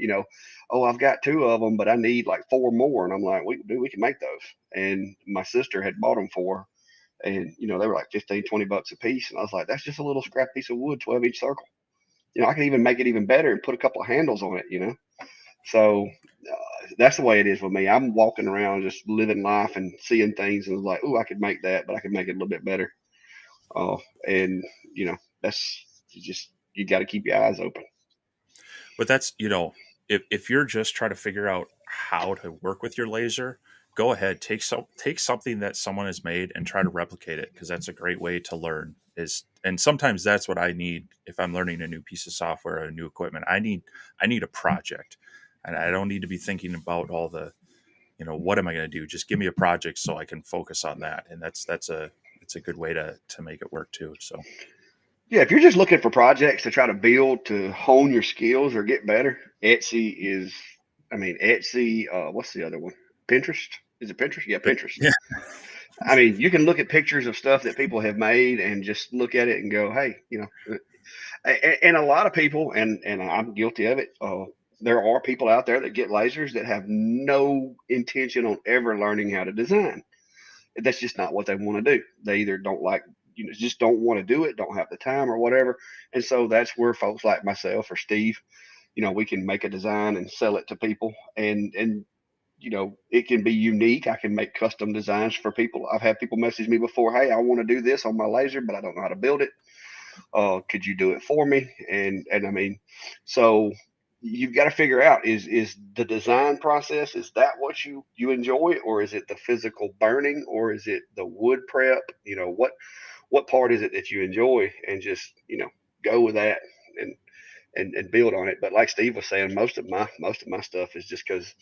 oh, I've got two of them, but I need like four more. And I'm like, we can make those. And my sister had bought them for her, and they were like 15, $20 a piece. And I was like, that's just a little scrap piece of wood, 12-inch circle. I can even make it even better and put a couple of handles on it. So that's the way it is with me. I'm walking around just living life and seeing things, and like, oh, I could make that, but I could make it a little bit better. Uh, and that's you got to keep your eyes open.
But that's, if you're just trying to figure out how to work with your laser, go ahead, take something that someone has made and try to replicate it, because that's a great way to learn. And sometimes that's what I need if I'm learning a new piece of software or new equipment. I need a project, and I don't need to be thinking about all the, what am I going to do. Just give me a project so I can focus on that. And it's a good way to make it work too. So
Yeah, if you're just looking for projects to try to build to hone your skills or get better, Etsy is. I mean, Etsy. What's the other one? Pinterest. Is it Pinterest? Yeah,
but
Pinterest.
yeah.
I mean, you can look at pictures of stuff that people have made and just look at it and go, hey, and a lot of people, and I'm guilty of it. There are people out there that get lasers that have no intention on ever learning how to design. That's just not what they want to do. They either don't like, just don't want to do it, don't have the time or whatever. And so that's where folks like myself or Steve, we can make a design and sell it to people, and it can be unique. I can make custom designs for people. I've had people message me before, hey, I want to do this on my laser, but I don't know how to build it. Could you do it for me? And I mean, so you've got to figure out, is the design process, is that what you enjoy, or is it the physical burning, or is it the wood prep? What part is it that you enjoy, and just go with that, and and build on it. But like Steve was saying, most of my stuff is just because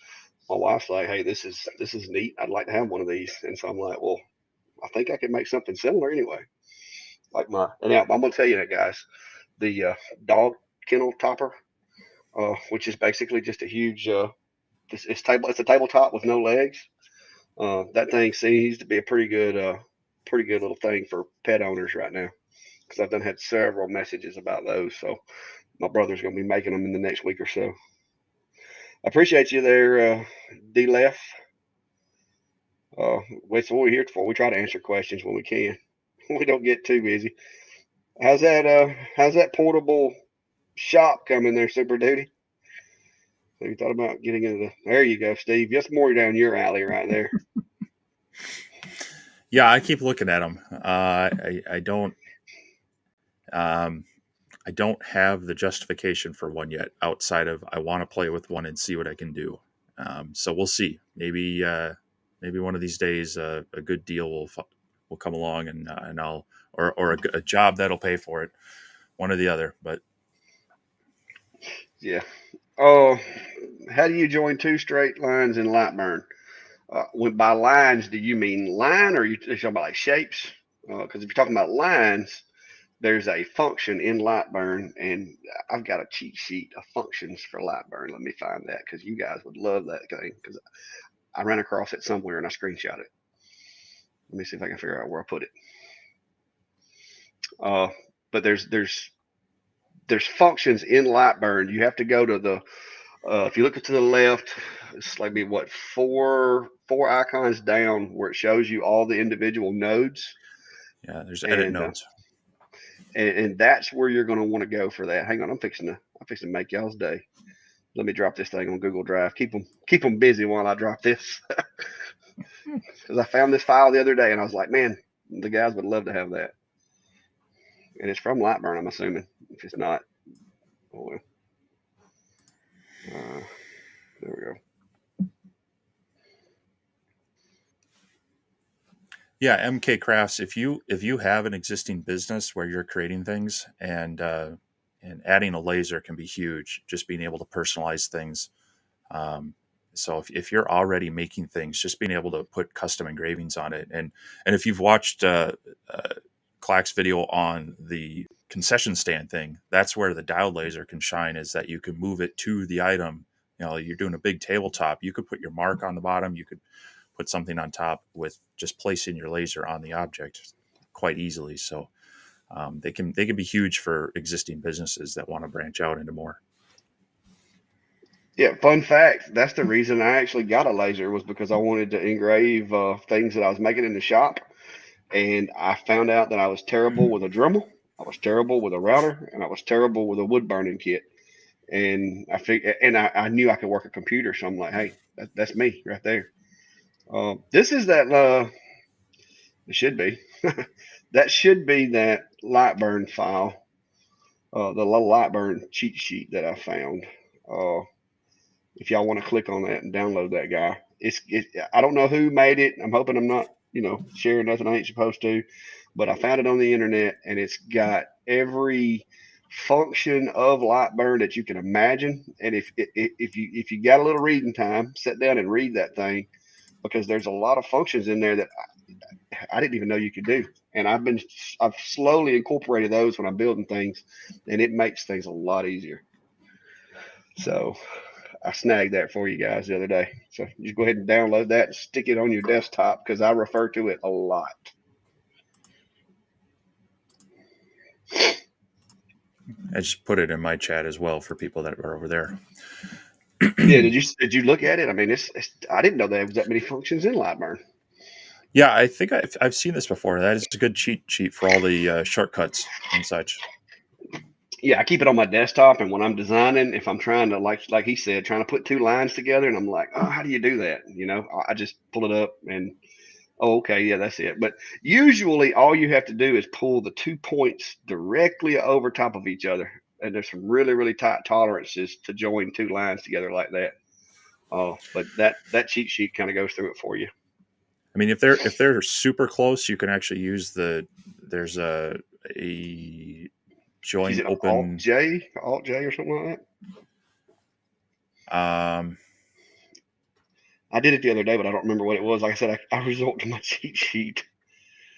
my wife's like, hey, this is neat, I'd like to have one of these. And so I'm like, well, I think I could make something similar anyway. Like and now I'm gonna tell you that, guys, the dog kennel topper, which is basically just a huge, it's a tabletop with no legs. That thing seems to be a pretty good little thing for pet owners right now. because I've done had several messages about those. So my brother's going to be making them in the next week or so. I appreciate you there, D Left. That's what we're here for. We try to answer questions when we can. We don't get too busy. How's that portable shop coming there, Super Duty? Have you thought about getting into the? There you go, Steve. Just more down your alley right there.
Yeah, I keep looking at them. I don't. Um, I don't have the justification for one yet. Outside of I want to play with one and see what I can do. So we'll see. Maybe one of these days a good deal will come along and I'll or a job that'll pay for it. One or the other. But
Yeah. Oh, how do you join two straight lines in Lightburn? By lines, do you mean line or you talking about like shapes? Because if you're talking about lines, there's a function in Lightburn, and I've got a cheat sheet of functions for Lightburn. Let me find that because you guys would love that thing because I ran across it somewhere and I screenshot it. Let me see if I can figure out where I put it. Uh, but there's functions in Lightburn. You have to go to the if you look to the left, it's like what four icons down where it shows you all the individual nodes,
yeah, there's edit
and
nodes.
and that's where you're going to want to go for that. Hang on, I'm fixing to make y'all's day. Let me drop this thing on Google Drive. Keep them busy while I drop this because I found this file the other day and I was like, man, the guys would love to have that. And it's from Lightburn, I'm assuming. If it's not, oh well. Uh, there we go.
Yeah, MK Crafts. If you have an existing business where you're creating things and adding a laser can be huge. Just being able to personalize things. So if you're already making things, just being able to put custom engravings on it, and if you've watched uh, Clack's video on the concession stand thing, that's where the diode laser can shine. Is that you can move it to the item. You're doing a big tabletop. You could put your mark on the bottom. You could put something on top with just placing your laser on the object quite easily. So they can be huge for existing businesses that want to branch out into more.
Yeah, fun fact. That's the reason I actually got a laser was because I wanted to engrave things that I was making in the shop, and I found out that I was terrible with a Dremel, I was terrible with a router, and I was terrible with a wood burning kit. And I knew I could work a computer, so I'm like, hey, that's me right there. This is that. It should be. That should be that Lightburn file, the little Lightburn cheat sheet that I found. Uh, if y'all want to click on that and download that guy, I don't know who made it. I'm hoping I'm not sharing nothing I ain't supposed to, but I found it on the internet and it's got every function of Lightburn that you can imagine. And if you got a little reading time, sit down and read that thing because there's a lot of functions in there that I didn't even know you could do. And I've slowly incorporated those when I'm building things, and it makes things a lot easier. So I snagged that for you guys the other day. So just go ahead and download that and stick it on your desktop because I refer to it a lot.
I just put it in my chat as well for people that are over there.
Yeah, did you look at it? I mean, it's I didn't know there was that many functions in Lightburn.
Yeah, I think I've seen this before. That is a good cheat sheet for all the shortcuts and such.
Yeah, I keep it on my desktop, and when I'm designing, if I'm trying to like he said, trying to put two lines together, and I'm like, oh, how do you do that? I just pull it up and oh, okay, yeah, that's it. But usually, all you have to do is pull the 2 points directly over top of each other, and there's some really, really tight tolerances to join two lines together like that. But that cheat sheet kind of goes through it for you.
I mean, if they're super close, you can actually use there's a
Is
join
it
open.
Alt J, or something like that?
Um,
I did it the other day, but I don't remember what it was. Like I said, I resort to my cheat sheet.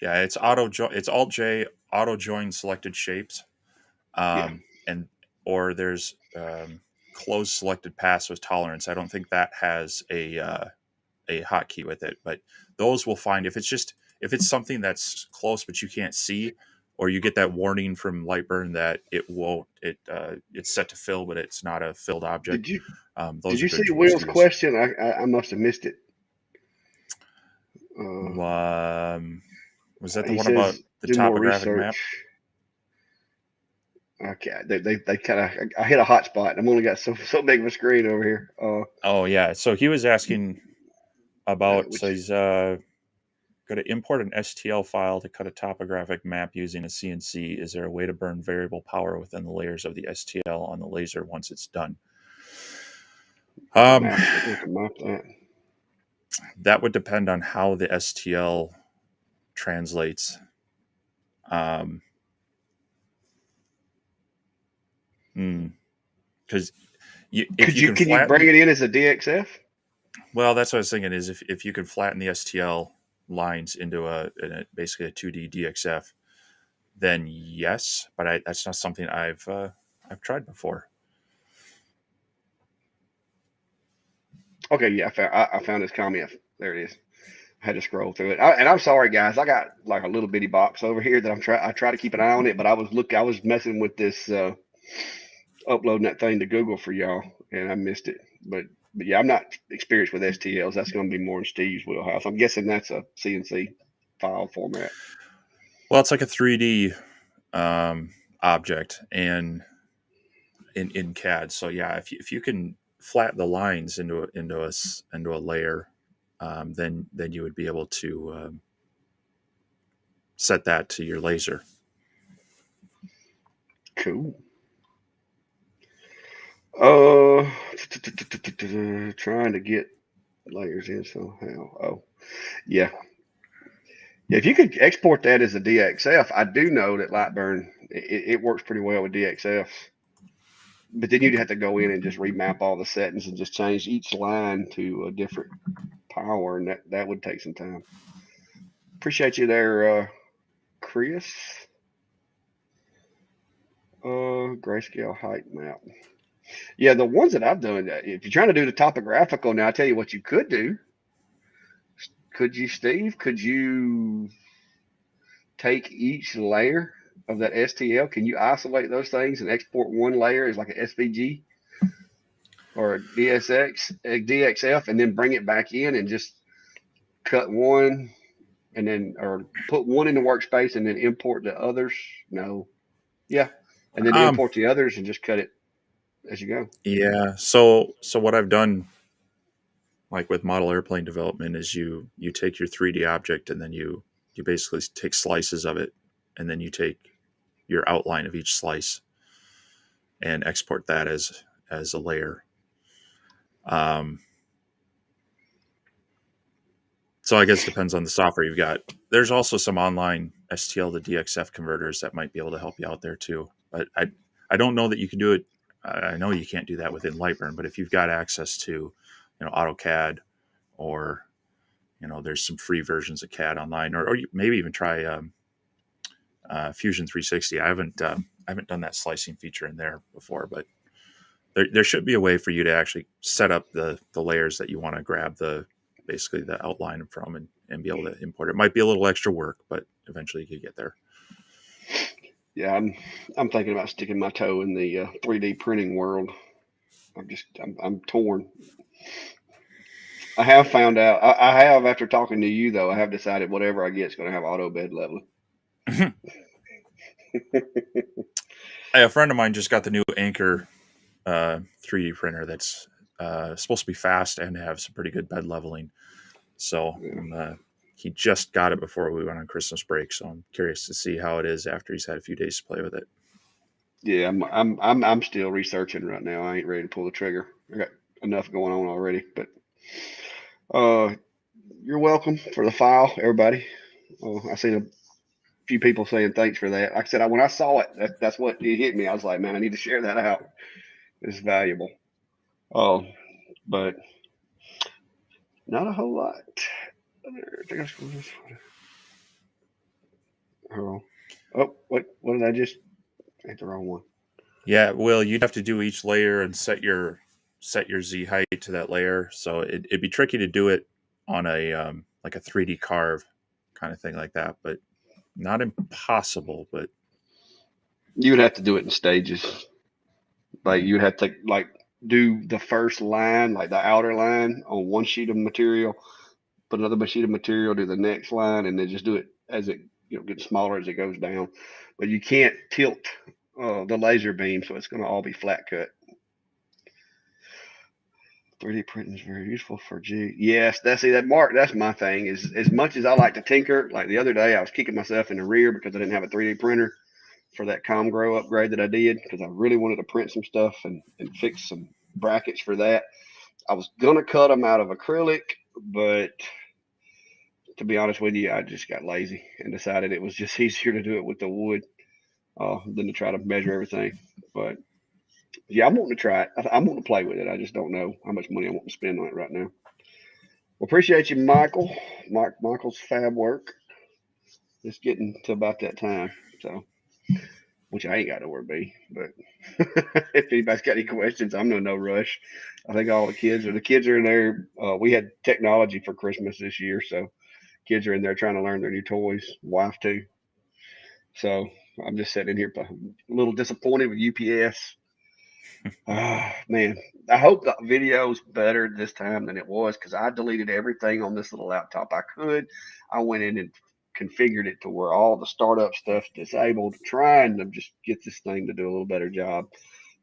yeah, it's Alt J auto join selected shapes.
Yeah,
And or there's close selected paths with tolerance. I don't think that has a hotkey with it, but those will find if it's something that's close but you can't see, or you get that warning from Lightburn that it won't it's set to fill, but it's not a filled
Did
object.
you did
Those are
you see
good tools
Will's
to use.
question? I must have missed it. Uh,
Um, was that the
he
one about
says
the
do more
topographic map?
research. Okay, they kind of I hit a hot spot. I'm only got so big of a screen over here.
Oh yeah. So he was asking about. So
Which
he's got to import an STL file to cut a topographic map using a CNC. Is there a way to burn variable power within the layers of the STL on the laser once it's done?
the
Um,
map. We're going to map that.
that would depend on how the STL translates. Um, because if you can
Can you bring
flatten,
it in as a DXF?
well, that's what I was thinking is if you could flatten the STL lines into basically a 2D DXF, then yes, but that's not something I've tried before.
Okay, yeah, I found his comment. There it is. I had to scroll through it. And I'm sorry, guys. I got like a little bitty box over here that I try to keep an eye on it, but I was messing with this uploading that thing to Google for y'all, and I missed it. But yeah, I'm not experienced with STLs. That's going to be more in Steve's wheelhouse. I'm guessing that's a CNC file format.
Well, it's like a 3D um, object and in CAD. So yeah, if you can flatten the lines into a layer, then you would be able to set that to your laser.
Cool. Uh, trying to get layers in somehow. Oh, yeah. Yeah, if you could export that as a DXF, I do know that Lightburn it works pretty well with DXFs. But then you'd have to go in and just remap all the settings and just change each line to a different power, and that would take some time. Appreciate you there, Chris. Grayscale height map. Yeah, the ones that I've done. If you're trying to do the topographical, now I tell you what you could do. Could you, Steve? Could you take each layer of that STL? Can you isolate those things and export one layer as like an SVG or a DSX, a DXF, and then bring it back in and just cut one and then or put one in the workspace and then import the others? No. Yeah. And then
Um,
import the others and just cut it as you go.
yeah. So what I've done, like with model airplane development, is you take your 3D object and then you basically take slices of it, and then you take your outline of each slice and export that as a layer. Um, so I guess it depends on the software you've got. There's also some online STL to DXF converters that might be able to help you out there too. But I don't know that you can do it. I know you can't do that within Lightburn, but if you've got access to, AutoCAD, or there's some free versions of CAD online, or you maybe even try Fusion 360. I haven't done that slicing feature in there before, but there should be a way for you to actually set up the layers that you want to grab basically the outline from, and be able to import it. Might be a little extra work, but eventually you could get there.
Yeah, I'm thinking about sticking my toe in the 3D printing world. I'm torn. I have found out. I have after talking to you though. I have decided whatever I get is going to have auto bed leveling.
A friend of mine just got the new Anchor 3D printer that's supposed to be fast and have some pretty good bed leveling. So
Yeah,
he just got it before we went on Christmas break. So I'm curious to see how it is after he's had a few days to play with it.
yeah. I'm still researching right now. I ain't ready to pull the trigger. I got enough going on already. But uh, you're welcome for the file, everybody. I seen a few people saying thanks for that. Like I said, when I saw it, that's what it hit me. I was like, man, I need to share that out. It's valuable. Oh, but not a whole lot. Oh, what did I just? I hit the wrong one.
Yeah, well, you'd have to do each layer and set your Z height to that layer. So it'd be tricky to do it on a like a 3D carve kind of thing like that. But Not impossible, but
You would have to do it in stages. Like you would have to like do the first line, like the outer line, on one sheet of material, put another sheet of material, do the next line, and then just do it as it gets smaller as it goes down. But you can't tilt the laser beam, so it's going to all be flat cut. 3D printing is very useful for G. Yes, that's see that Mark. That's my thing. Is as much as I like to tinker. Like the other day, I was kicking myself in the rear because I didn't have a 3D printer for that ComGrow upgrade that I did because I really wanted to print some stuff and fix some brackets for that. I was gonna cut them out of acrylic, but to be honest with you, I just got lazy and decided it was just easier to do it with the wood than to try to measure everything. But yeah, I'm wanting to try it. I'm wanting to play with it. I just don't know how much money I want to spend on it right now. Well, appreciate you, Michael. Michael's fab work. It's getting to about that time, so which I ain't got nowhere to be. But if anybody's got any questions, I'm in no rush. I think all the kids are in there. We had technology for Christmas this year, so kids are in there trying to learn their new toys. Wife too. So I'm just sitting in here a little disappointed with UPS. Ah, man, I hope the video's better this time than it was because I deleted everything on this little laptop I could. I went in and configured it to where all the startup stuff's disabled, trying to just get this thing to do a little better job.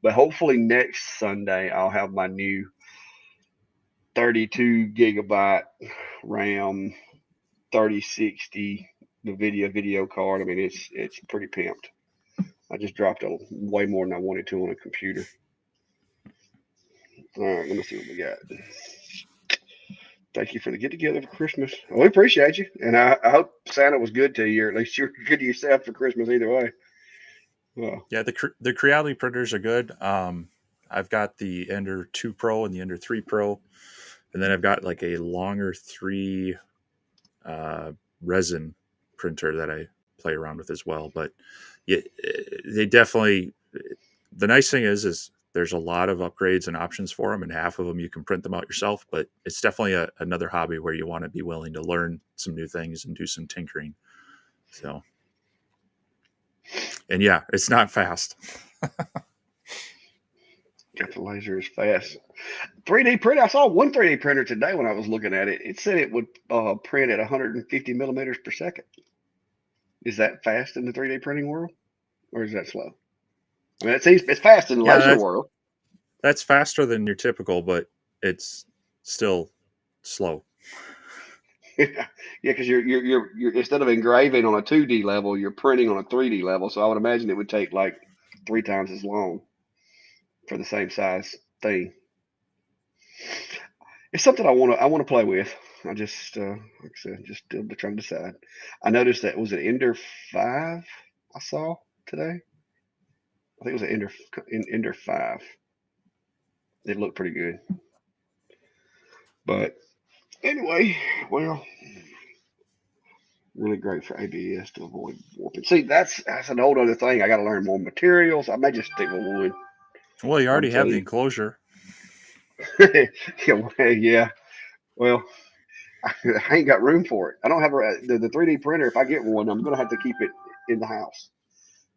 But hopefully next Sunday I'll have my new 32 gigabyte RAM 3060 the video card. I mean it's pretty pimped. I just dropped a way more than I wanted to on a computer. All right, let me see what we got. Thank you for the get together for Christmas. We appreciate you, and I hope Santa was good to you, or at least you're good to yourself for Christmas either way. Well,
yeah, the Creality printers are good. I've got the Ender 2 Pro and the Ender 3 Pro, and then I've got like a longer 3 uh, resin printer that I play around with as well. But yeah, they definitely. The nice thing is there's a lot of upgrades and options for them, and half of them you can print them out yourself. But it's definitely another hobby where you want to be willing to learn some new things and do some tinkering. So, and yeah, it's not fast.
got the laser is fast. 3D print. I saw one 3D printer today when I was looking at it. It said it would print at 150 millimeters per second. Is that fast in the 3D printing world, or is that slow? I mean, it seems it's fast in the
Yeah,
laser world.
that's faster than your typical, but it's still slow.
Yeah, because you're instead of engraving on a 2D level, you're printing on a 3D level. So I would imagine it would take like 3 times as long for the same size thing. It's something I want to play with. I just like I said, just still trying to decide. I noticed that was an Ender 5 I saw today. I think it was an Ender 5. It looked pretty good. But anyway, well, really great for ABS to avoid warping. See, that's an old other thing. I got to learn more materials. I may just stick with wood.
Well, you
I'm
already have
telling
the
you.
enclosure.
Yeah. Well, I ain't got room for it. I don't have the 3D printer. If I get one, I'm gonna have to keep it in the house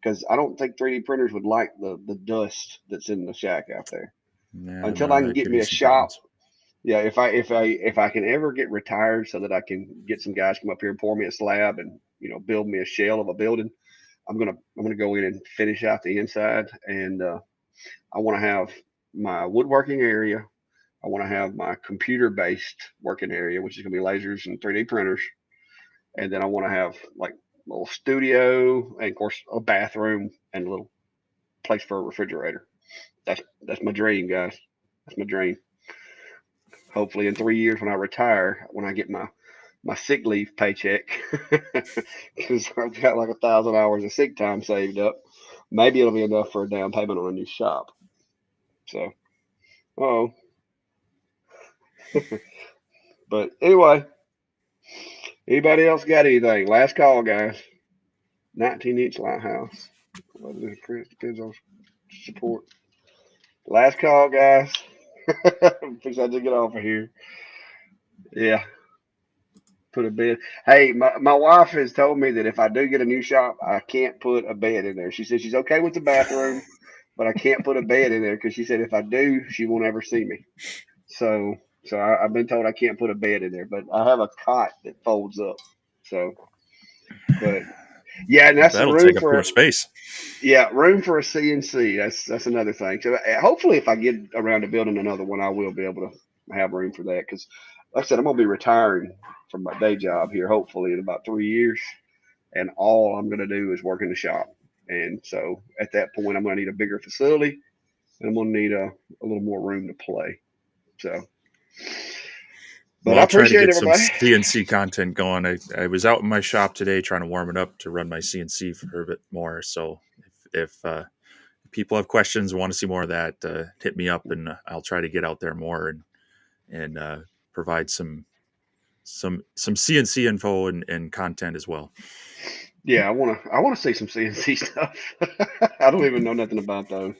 because I don't think 3D printers would like the dust that's in the shack out there.
Yeah,
Until
no,
I can
that
get
give
me
you
a
some
shop.
problems.
Yeah, if I can ever get retired so that I can get some guys come up here and pour me a slab and build me a shell of a building, I'm gonna go in and finish out the inside, and I want to have my woodworking area. I want to have my computer based working area, which is gonna be lasers and 3D printers, and then I want to have like a little studio and of course a bathroom and a little place for a refrigerator. That's my dream, guys. That's my dream. Hopefully, in 3 years when I retire, when I get my sick leave paycheck, because I've got like 1,000 hours of sick time saved up. Maybe it'll be enough for a down payment on a new shop. So, oh, but anyway, anybody else got anything? Last call, guys. 19-inch lighthouse. Whether the print depends on support. Last call, guys. Fix I to get off of here. Yeah. Put a bed. Hey, my wife has told me that if I do get a new shop, I can't put a bed in there. She said she's okay with the bathroom, but I can't put a bed in there because she said if I do, she won't ever see me. So, I've been told I can't put a bed in there, but I have a cot that folds up. So, but yeah, and that's
That'll
room
take up too
for
much space.
yeah, room for a CNC. That's another thing. So hopefully, if I get around to building another one, I will be able to have room for that. Because, like I said, I'm gonna be retiring from my day job here, hopefully in about 3 years, and all I'm gonna do is work in the shop. And so at that point, I'm gonna need a bigger facility, and I'm gonna need a little more room to play. So, but
Well,
I
I'll try to
appreciate
get some
everybody.
CNC content going. I was out in my shop today trying to warm it up to run my CNC for a bit more. So if people have questions, want to see more of that, hit me up, and I'll try to get out there more and provide some CNC info and content as well.
Yeah, I wanna see some CNC stuff. I don't even know nothing about those.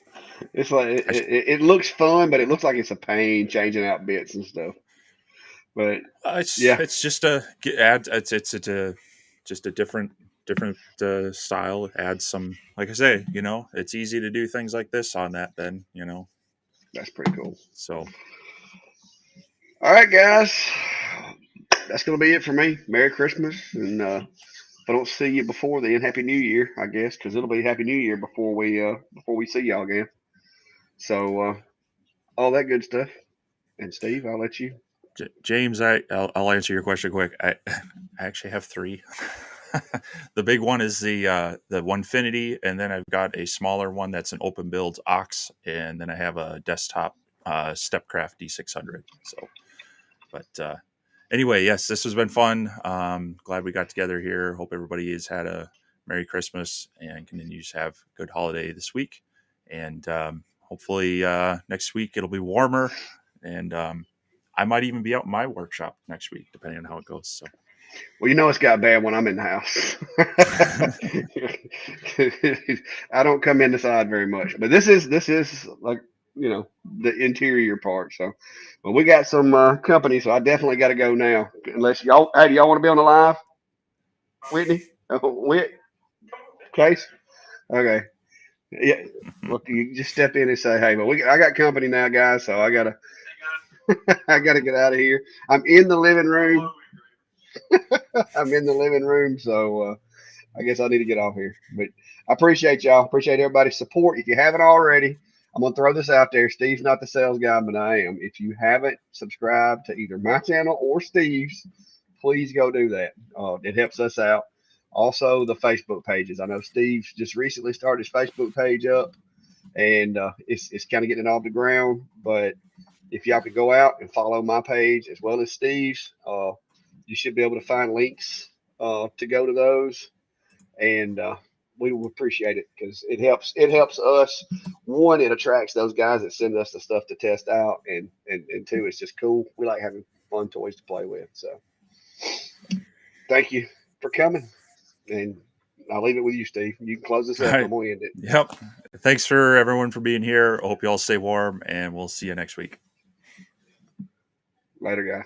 It's like
I,
it looks fun, but it looks like it's a pain changing out bits and stuff. But yeah,
it's just a add. It's a just a different style. Add some, like I say, it's easy to do things like this on that. Then
that's pretty cool.
so
All right, guys, that's gonna be it for me. Merry Christmas, and if I don't see you before then, Happy New Year, I guess, because it'll be Happy New Year before we see y'all again. So all that good stuff. And Steve, I'll let you.
James, I'll answer your question quick. I actually have three. The big one is the Onefinity, and then I've got a smaller one that's an open build Ox, and then I have a desktop Stepcraft D600. So, but anyway, yes, this has been fun. Glad we got together here. Hope everybody has had a Merry Christmas and continues to have a good holiday this week. And hopefully next week it'll be warmer, and I might even be out in my workshop next week, depending on how it goes. So,
Well, it's got bad when I'm in the house. I don't come inside very much, but this is like the interior part. So, but we got some company, so I definitely got to go now. Unless y'all, hey, do y'all want to be on the live, Whitney? Whit, Case? Okay, yeah. Look, you just step in and say, hey, but I got company now, guys. So I gotta get out of here. I'm in the living room. I'm in the living room, so I guess I need to get off here. But I appreciate y'all. Appreciate everybody's support. If you haven't already, I'm gonna throw this out there. Steve's not the sales guy, but I am. If you haven't subscribed to either my channel or Steve's, please go do that. It helps us out. Also, the Facebook pages. I know Steve's just recently started his Facebook page up, and it's kind of getting it off the ground. But if y'all could go out and follow my page as well as Steve's, you should be able to find links to go to those, and we will appreciate it because it helps us. One, it attracts those guys that send us the stuff to test out, and two, it's just cool. We like having fun toys to play with. So thank you for coming, and I'll leave it with you, Steve. You can close this
all
up. I'm
right,
gonna end it.
yep. Thanks for everyone for being here. Hope you all stay warm, and we'll see you next week.
Later, guys.